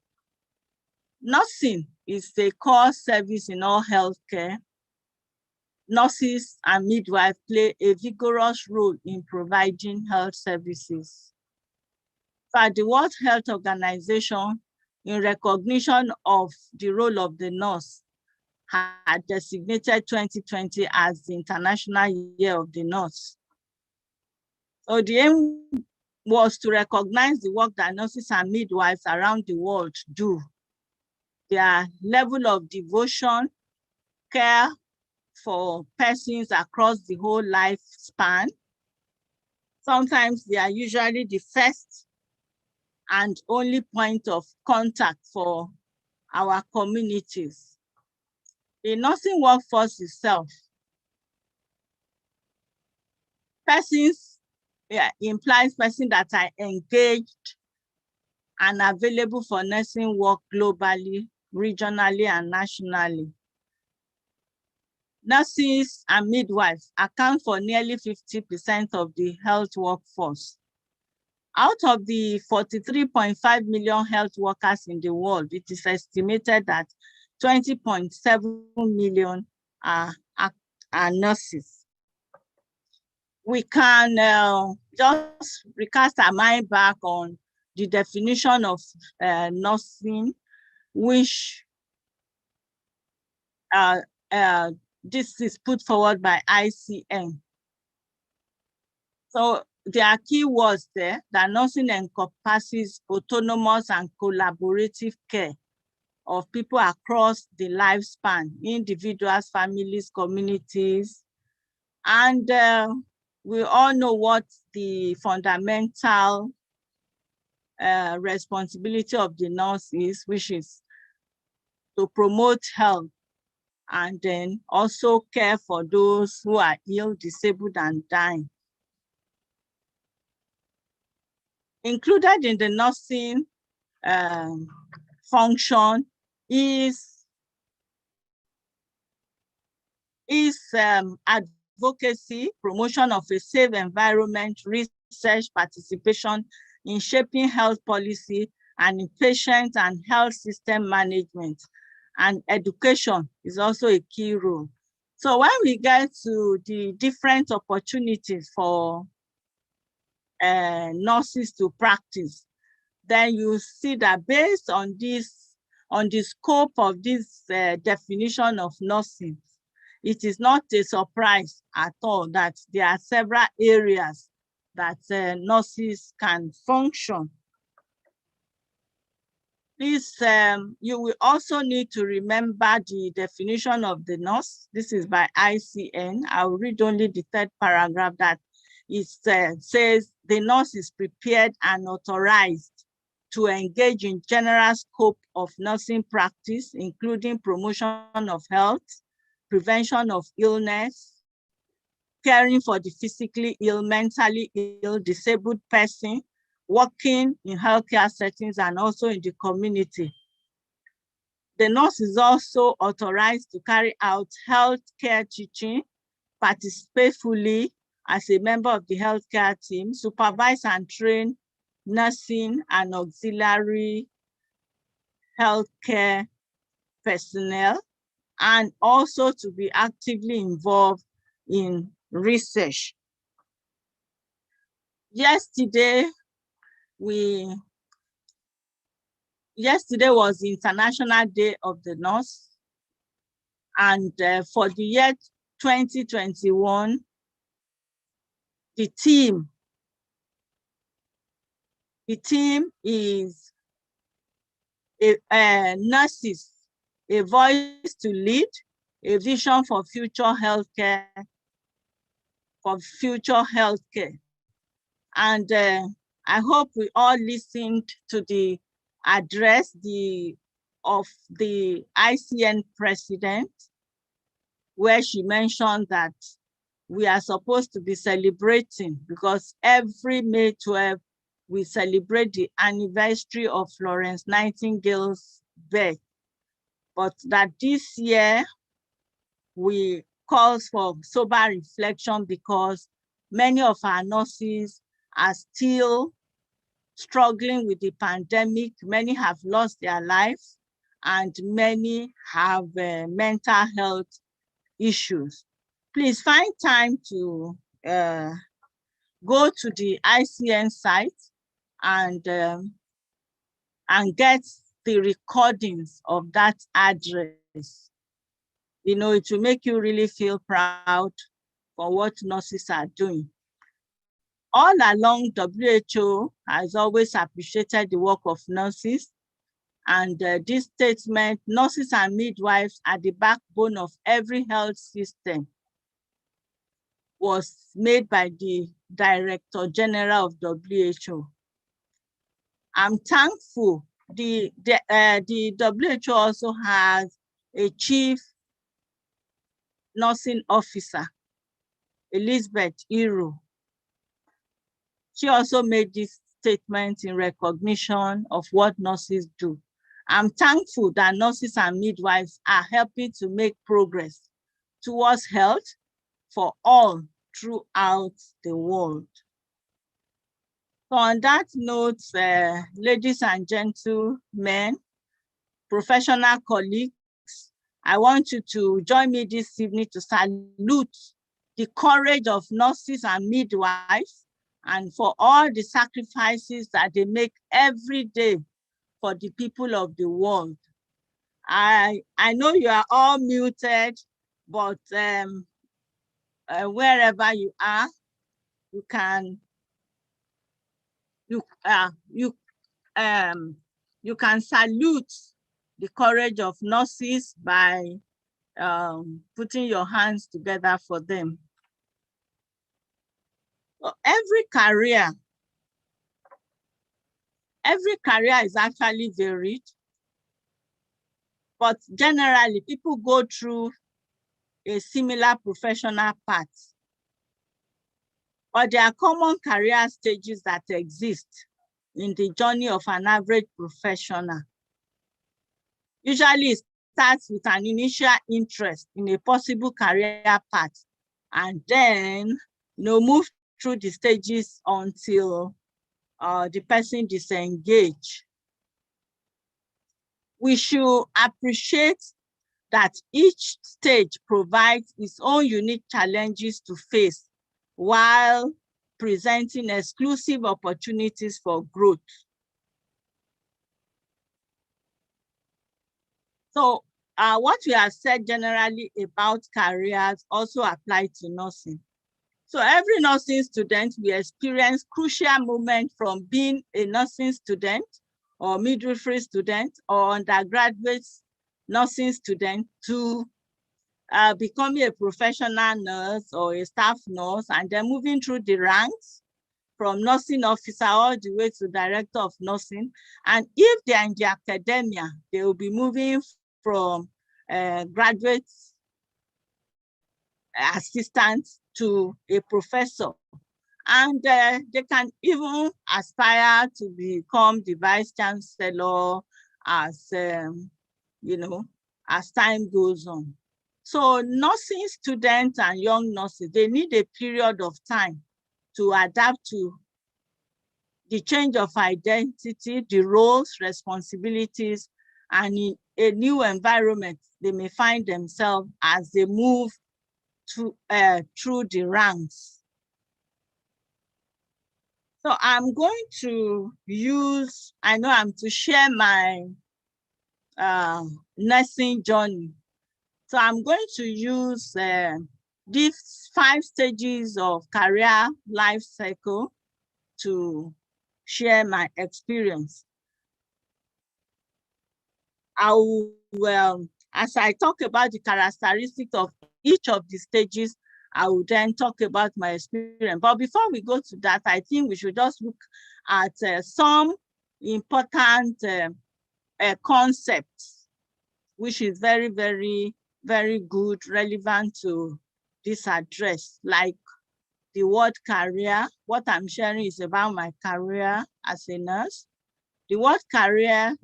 Nursing is a core service in all healthcare. Nurses and midwives play a vigorous role in providing health services. For the World Health Organization, in recognition of the role of the nurse, had designated 2020 as the International Year of the Nurse. So the aim was to recognize the work that nurses and midwives around the world do, their level of devotion, care for persons across the whole lifespan. Sometimes they are usually the first and only point of contact for our communities. The nursing workforce itself, persons, implies persons that are engaged and available for nursing work globally, regionally, and nationally. Nurses and midwives account for nearly 50% of the health workforce. Out of the 43.5 million health workers in the world, it is estimated that 20.7 million are nurses. We can just recast our mind back on the definition of nursing, which this is put forward by ICN. So there are key words there that nursing encompasses autonomous and collaborative care of people across the lifespan, individuals, families, communities. And we all know what the fundamental responsibility of the nurse is, which is to promote health and then also care for those who are ill, disabled, and dying. Included in the nursing function is advocacy, promotion of a safe environment, research, participation in shaping health policy, and in patient and health system management. And education is also a key role. So when we get to the different opportunities for nurses to practice, then you see that based on this, on the scope of this definition of nursing, it is not a surprise at all that there are several areas that nurses can function. Please, you will also need to remember the definition of the nurse. This is by ICN. I will read only the third paragraph that it says the nurse is prepared and authorized to engage in general scope of nursing practice, including promotion of health, prevention of illness, caring for the physically ill, mentally ill, disabled person, working in healthcare settings and also in the community. The nurse is also authorized to carry out healthcare teaching, participate fully as a member of the healthcare team, supervise and train nursing and auxiliary healthcare personnel, and also to be actively involved in research. Yesterday was International Day of the Nurse, and for the year 2021, the theme is nurses, a voice to lead, a vision for future healthcare. And I hope we all listened to the address of the ICN president, where she mentioned that we are supposed to be celebrating, because every May 12, we celebrate the anniversary of Florence Nightingale's birth. But that this year, we calls for sober reflection, because many of our nurses are still struggling with the pandemic. Many have lost their lives, and many have mental health issues. Please find time to go to the ICN site and get the recordings of that address. You know, it will make you really feel proud for what nurses are doing. All along, WHO has always appreciated the work of nurses, and this statement, nurses and midwives are the backbone of every health system, was made by the Director General of WHO. I'm thankful. The WHO also has a chief nursing officer, Elizabeth Iro. She also made this statement in recognition of what nurses do. I'm thankful that nurses and midwives are helping to make progress towards health for all throughout the world. So on that note, ladies and gentlemen, professional colleagues, I want you to join me this evening to salute the courage of nurses and midwives, and for all the sacrifices that they make every day for the people of the world. I know you are all muted, but wherever you are, you can salute the courage of nurses by putting your hands together for them. So every career is actually varied, but generally people go through a similar professional path. But there are common career stages that exist in the journey of an average professional. Usually it starts with an initial interest in a possible career path, and then move through the stages until the person disengage. We should appreciate that each stage provides its own unique challenges to face, while presenting exclusive opportunities for growth. So what we have said generally about careers also apply to nursing. So every nursing student will experience crucial moments from being a nursing student or midwifery student or undergraduate nursing student to becoming a professional nurse or a staff nurse, and then moving through the ranks from nursing officer all the way to director of nursing. And if they're in the academia, they will be moving from graduate assistant to a professor. And they can even aspire to become the vice chancellor as, as time goes on. So nursing students and young nurses, they need a period of time to adapt to the change of identity, the roles, responsibilities, and in a new environment they may find themselves as they move through the ranks. So I'm going to use, I know I'm to share my nursing journey. So I'm going to use these 5 stages of career life cycle to share my experience. I will, as I talk about the characteristics of each of the stages, I will then talk about my experience. But before we go to that, I think we should just look at some important concepts, which is very, very, very good, relevant to this address, like the word career. What I'm sharing is about my career as a nurse. The word career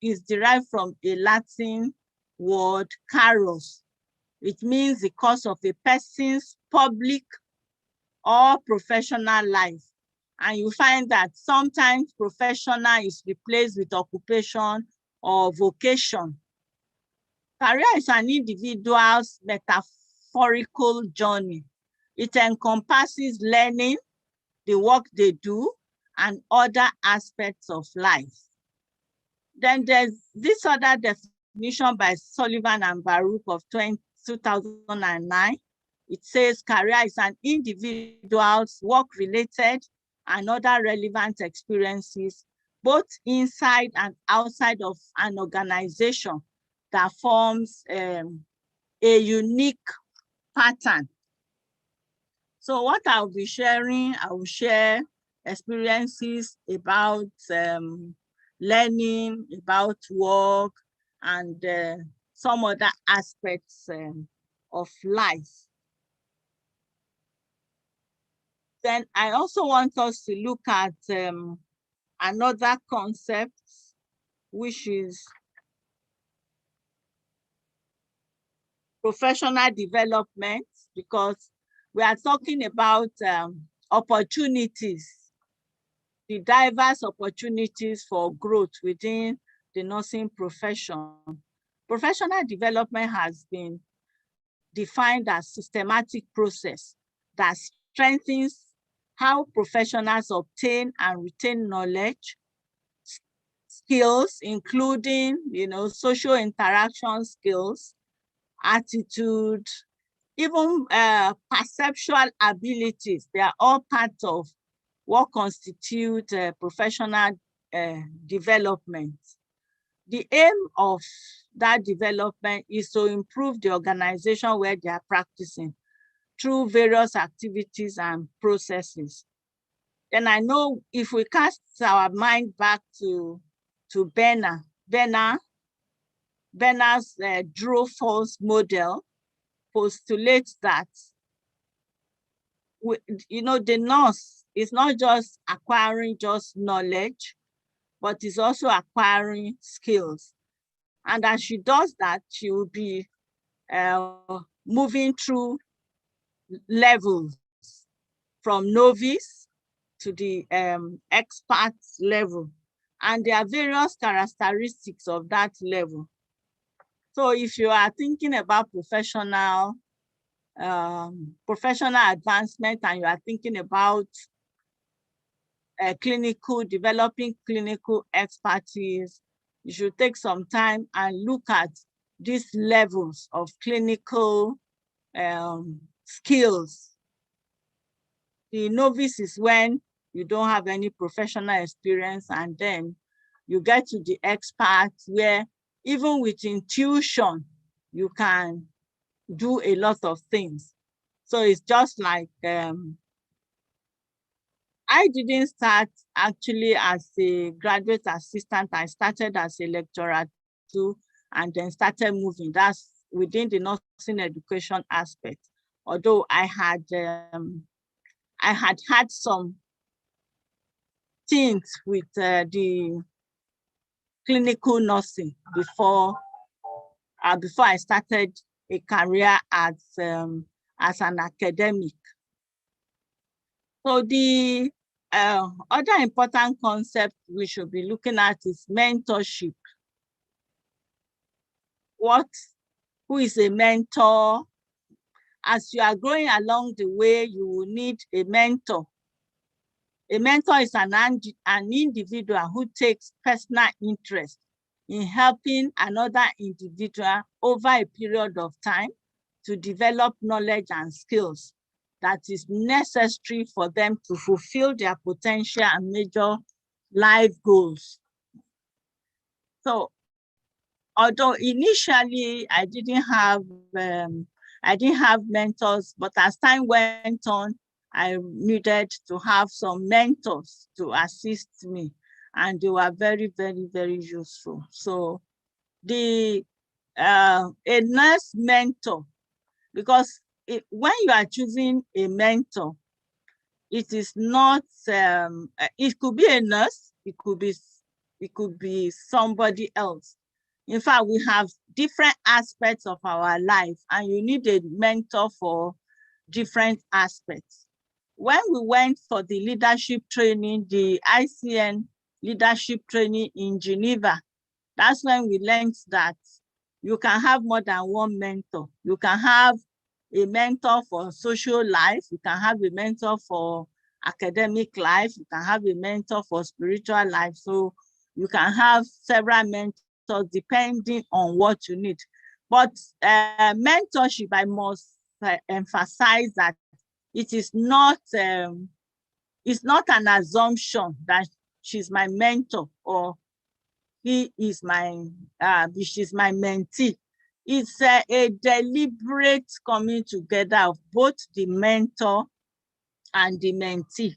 is derived from a Latin word caros. It means the course of a person's public or professional life. And you find that sometimes professional is replaced with occupation or vocation. Career is an individual's metaphorical journey. It encompasses learning, the work they do, and other aspects of life. Then there's this other definition by Sullivan and Baruch of 2009. It says career is an individual's work-related and other relevant experiences, both inside and outside of an organization, that forms a unique pattern. So what I'll be sharing, I will share experiences about learning, about work, and some other aspects of life. Then I also want us to look at another concept, which is professional development, because we are talking about opportunities, the diverse opportunities for growth within the nursing profession. Professional development has been defined as systematic process that strengthens how professionals obtain and retain knowledge, skills, including, social interaction skills, attitude, even perceptual abilities. They are all part of what constitutes professional development. The aim of that development is to improve the organization where they are practicing through various activities and processes. Then I know if we cast our mind back to Benner's Drew-Force model postulates that the nurse is not just acquiring just knowledge, but is also acquiring skills. And as she does that, she will be moving through levels from novice to the expert level. And there are various characteristics of that level. So if you are thinking about professional advancement, and you are thinking about developing clinical expertise, you should take some time and look at these levels of clinical skills. The novice is when you don't have any professional experience, and then you get to the expert where even with intuition, you can do a lot of things. So it's just like, I didn't start actually as a graduate assistant. I started as a lecturer too, and then started moving. That's within the nursing education aspect. Although I had had some things with the clinical nursing before I started a career as an academic. So the other important concept we should be looking at is mentorship. Who is a mentor? As you are going along the way, you will need a mentor. A mentor is an individual who takes personal interest in helping another individual over a period of time to develop knowledge and skills that is necessary for them to fulfill their potential and major life goals. So, although initially I didn't have mentors, but as time went on, I needed to have some mentors to assist me, and they were very, very, very useful. So a nurse mentor, because when you are choosing a mentor, it is not, it could be a nurse, it could be somebody else. In fact, we have different aspects of our life, and you need a mentor for different aspects. When we went for the leadership training, the ICN leadership training in Geneva, that's when we learned that you can have more than one mentor. You can have a mentor for social life, you can have a mentor for academic life, you can have a mentor for spiritual life. So you can have several mentors depending on what you need. But mentorship, I must emphasize that it is not, it's not an assumption that she's my mentor or he is my, she's my mentee. It's a deliberate coming together of both the mentor and the mentee.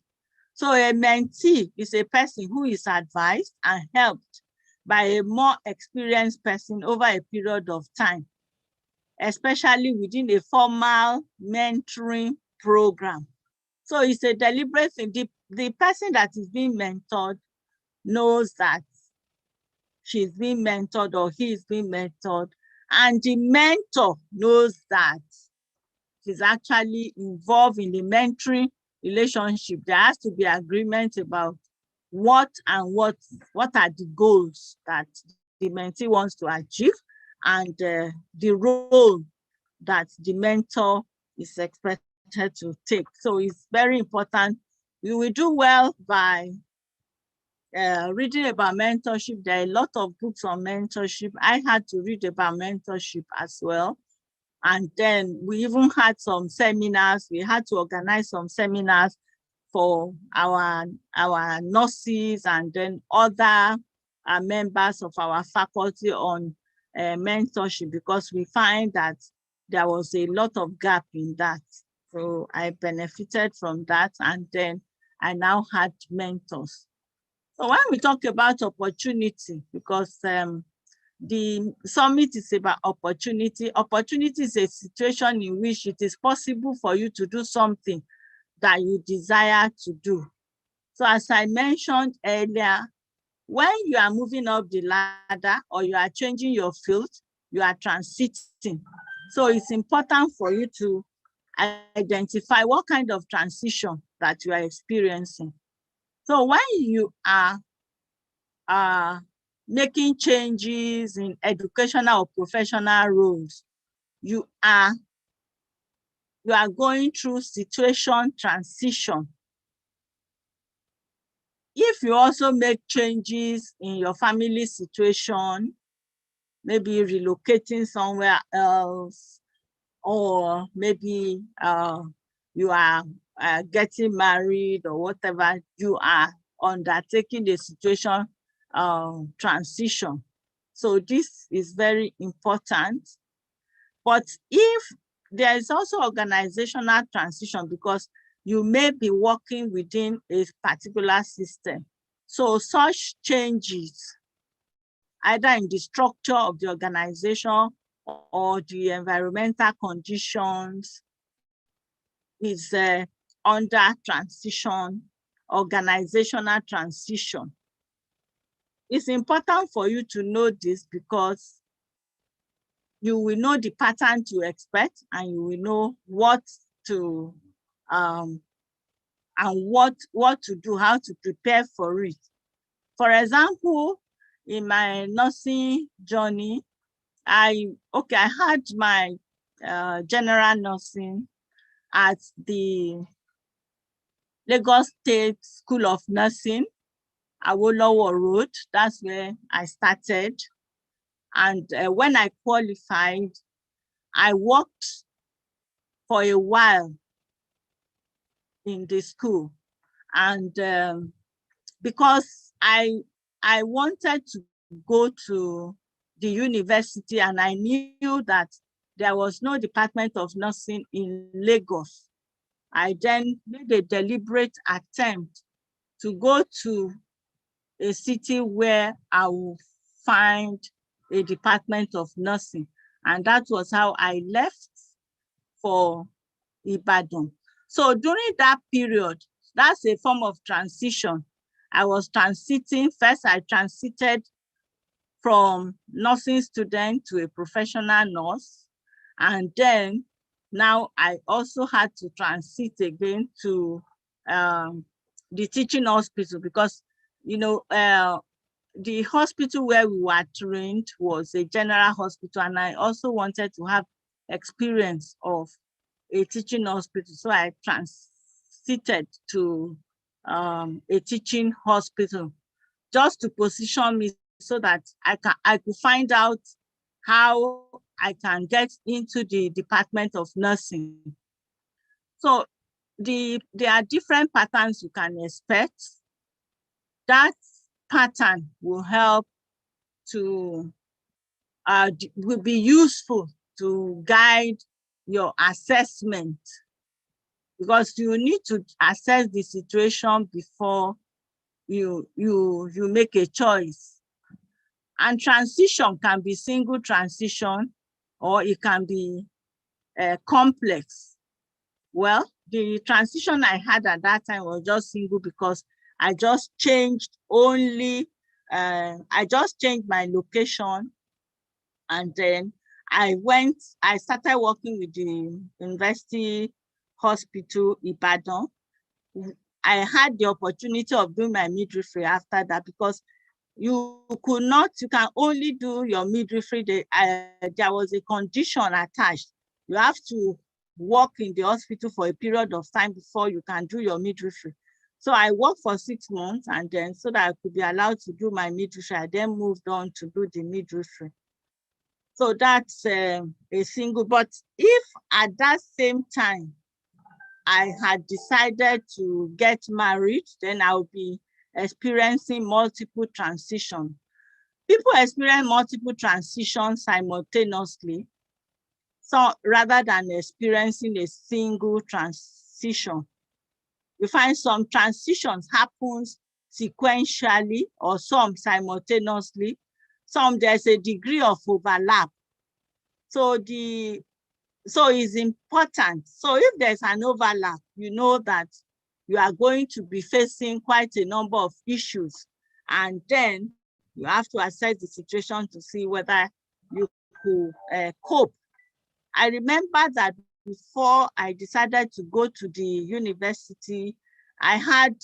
So a mentee is a person who is advised and helped by a more experienced person over a period of time, especially within a formal mentoring program. So it's a deliberate thing. The person that is being mentored knows that she's being mentored or he is being mentored, and the mentor knows that she's actually involved in the mentoring relationship. There has to be agreement about what are the goals that the mentee wants to achieve, and the role that the mentor is expected to take. So it's very important. You will do well by reading about mentorship. There are a lot of books on mentorship. I had to read about mentorship as well. And then we even had some seminars. We had to organize some seminars for our nurses and then other members of our faculty on mentorship, because we find that there was a lot of gap in that. So I benefited from that, and then I now had mentors. So when we talk about opportunity, because the summit is about opportunity. Opportunity is a situation in which it is possible for you to do something that you desire to do. So as I mentioned earlier, when you are moving up the ladder or you are changing your field, you are transiting. So it's important for you to identify what kind of transition that you are experiencing. So when you are making changes in educational or professional roles, you are going through situation transition. If you also make changes in your family situation, maybe relocating somewhere else, or maybe you are getting married or whatever, you are undertaking the situation transition. So this is very important. But if there is also organizational transition, because you may be working within a particular system. So such changes, either in the structure of the organization or the environmental conditions, is under transition, organizational transition. It's important for you to know this, because you will know the pattern to expect, and you will know what to and what to do, how to prepare for it. For example, in my nursing journey, I had my general nursing at the Lagos State School of Nursing, Awolowo Road. That's where I started. And when I qualified, I worked for a while in the school. And because I wanted to go to the university, and I knew that there was no Department of Nursing in Lagos, I then made a deliberate attempt to go to a city where I would find a Department of Nursing. And that was how I left for Ibadan. So during that period, that's a form of transition. I was transiting. First, I transited from nursing student to a professional nurse. And then now I also had to transit again to the teaching hospital, because, you know, the hospital where we were trained was a general hospital, and I also wanted to have experience of a teaching hospital. So I transited to a teaching hospital just to position me so that I could find out how I can get into the Department of Nursing. So there are different patterns you can expect. That pattern will help to, will be useful to guide your assessment, because you need to assess the situation before you make a choice. And transition can be single transition, or it can be complex. Well, the transition I had at that time was just single, because I just changed I just changed my location, and then I started working with the University Hospital Ibadan. I had the opportunity of doing my midwifery after that, because you can only do your midwifery. There was a condition attached. You have to work in the hospital for a period of time before you can do your midwifery. So I worked for 6 months, and then so that I could be allowed to do my midwifery, I then moved on to do the midwifery. So that's a single. But if at that same time I had decided to get married, then I would be experiencing multiple transitions. People experience multiple transitions simultaneously, so rather than experiencing a single transition. You find some transitions happens sequentially, or some simultaneously. Some there's a degree of overlap. So it's important. So if there's an overlap, you know that you are going to be facing quite a number of issues, and then you have to assess the situation to see whether you could cope. I remember that before I decided to go to the university, I had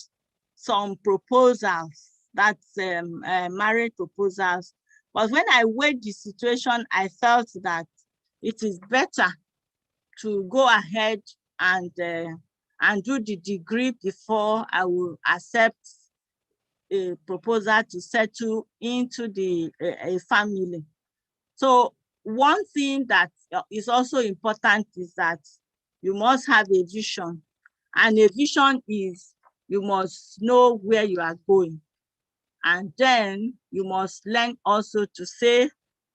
some proposals, that's marriage proposals. But when I weighed the situation, I felt that it is better to go ahead and do the degree before I will accept a proposal to settle into a family. So one thing that is also important is that you must have a vision. And a vision is you must know where you are going. And then you must learn also to say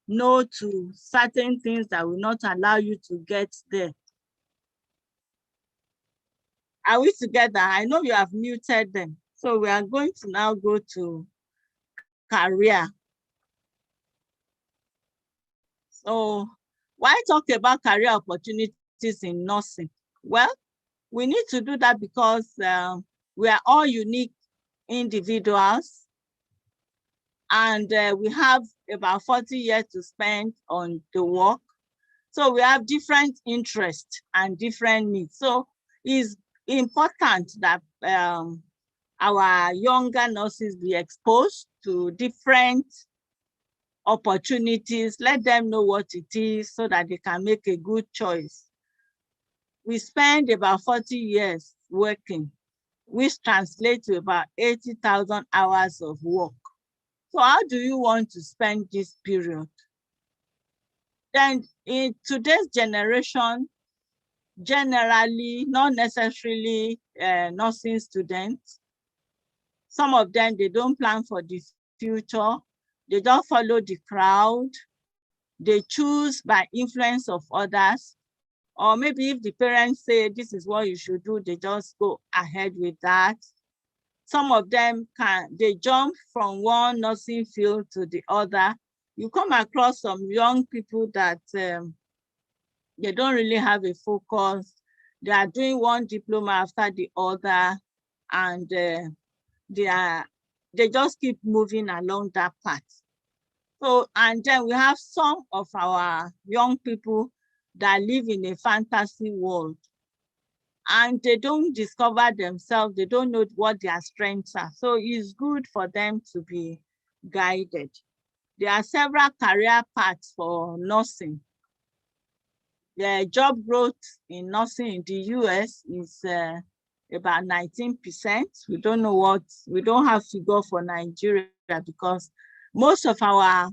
no to certain things that will not allow you to get there. Are we together? I know you have muted them. So we are going to now go to career. So why talk about career opportunities in nursing? Well, we need to do that because we are all unique individuals, and we have about 40 years to spend on the work. So we have different interests and different needs. So it's important that our younger nurses be exposed to different opportunities. Let them know what it is so that they can make a good choice. We spend about 40 years working. which translates to about 80,000 hours of work. So how do you want to spend this period? Then in today's generation, generally, not necessarily nursing students, some of them, they don't plan for the future. They don't follow the crowd. They choose by influence of others. Or maybe if the parents say, this is what you should do, they just go ahead with that. Some of them they jump from one nursing field to the other. You come across some young people that they don't really have a focus. They are doing one diploma after the other, and they just keep moving along that path. So, and then we have some of our young people that live in a fantasy world, and they don't discover themselves. They don't know what their strengths are. So it's good for them to be guided. There are several career paths for nursing. The job growth in nursing in the US is about 19%. We don't know what, we don't have figure for Nigeria because most of our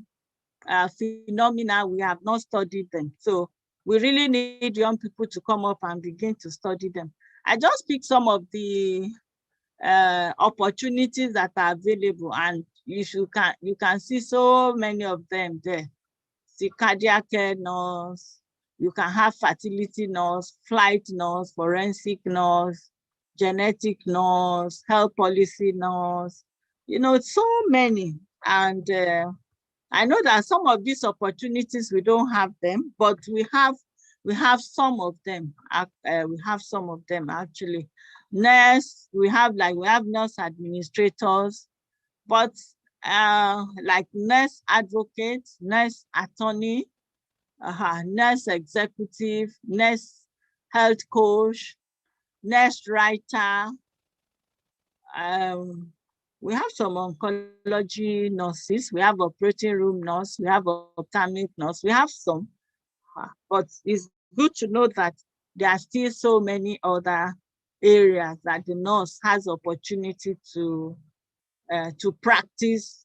phenomena, we have not studied them. So we really need young people to come up and begin to study them. I just picked some of the opportunities that are available, and you can see so many of them there. See cardiac care nurse, you can have fertility nurse, flight nurse, forensic nurse, genetic nurse, health policy nurse, you know, so many. And I know that some of these opportunities, we don't have them, but we have some of them. We have some of them actually. Nurse, we have nurse administrators, but like nurse advocate, nurse attorney, nurse executive, nurse health coach, nurse writer. We have some oncology nurses, we have operating room nurse, we have ophthalmic nurse, we have some, but it's good to know that there are still so many other areas that the nurse has opportunity to practice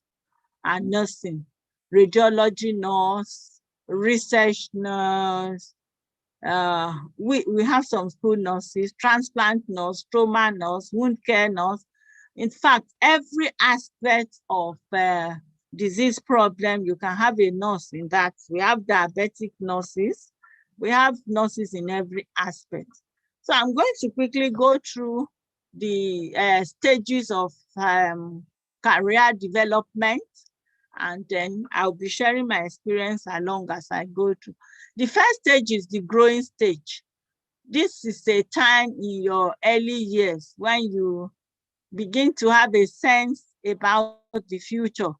nursing. Radiology nurse, research nurse, we have some school nurses, transplant nurse, trauma nurse, wound care nurse. In fact, every aspect of disease problem, you can have a nurse in that. We have diabetic nurses. We have nurses in every aspect. So I'm going to quickly go through the stages of career development, and then I'll be sharing my experience along as I go through. The first stage is the growing stage. This is a time in your early years when you begin to have a sense about the future,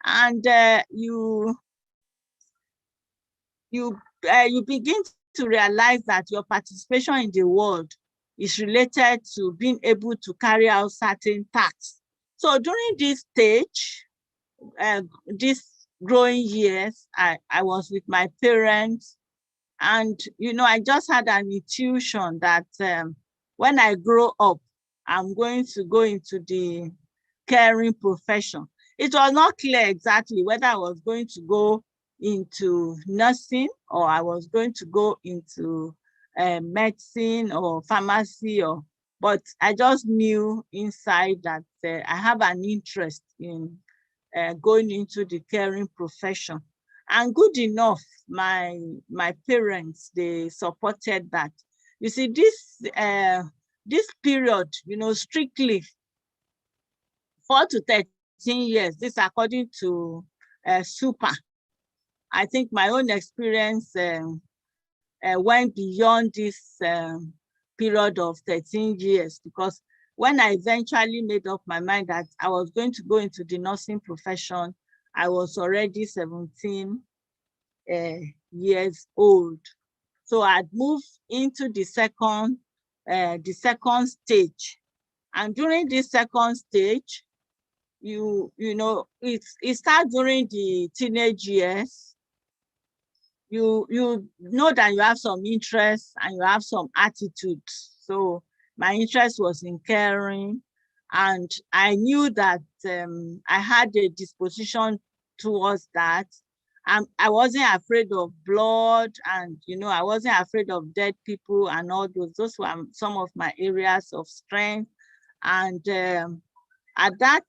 and you begin to realize that your participation in the world is related to being able to carry out certain tasks. So during this stage, these growing years, I was with my parents, and you know, I just had an intuition that when I grow up, I'm going to go into the caring profession. It was not clear exactly whether I was going to go into nursing or I was going to go into medicine or pharmacy, but I just knew inside that I have an interest in going into the caring profession. And good enough, my parents, they supported that. You see, this period, you know, strictly 4 to 13 years, this according to SUPA. I think my own experience went beyond this period of 13 years, because when I eventually made up my mind that I was going to go into the nursing profession, I was already 17 years old. So I'd moved into the second stage. And during this second stage, you know, it starts during the teenage years. You know that you have some interest and you have some attitude. So My interest was in caring, and I knew that I had a disposition towards that. I wasn't afraid of blood, and I wasn't afraid of dead people and all those. Those were some of my areas of strength. And at that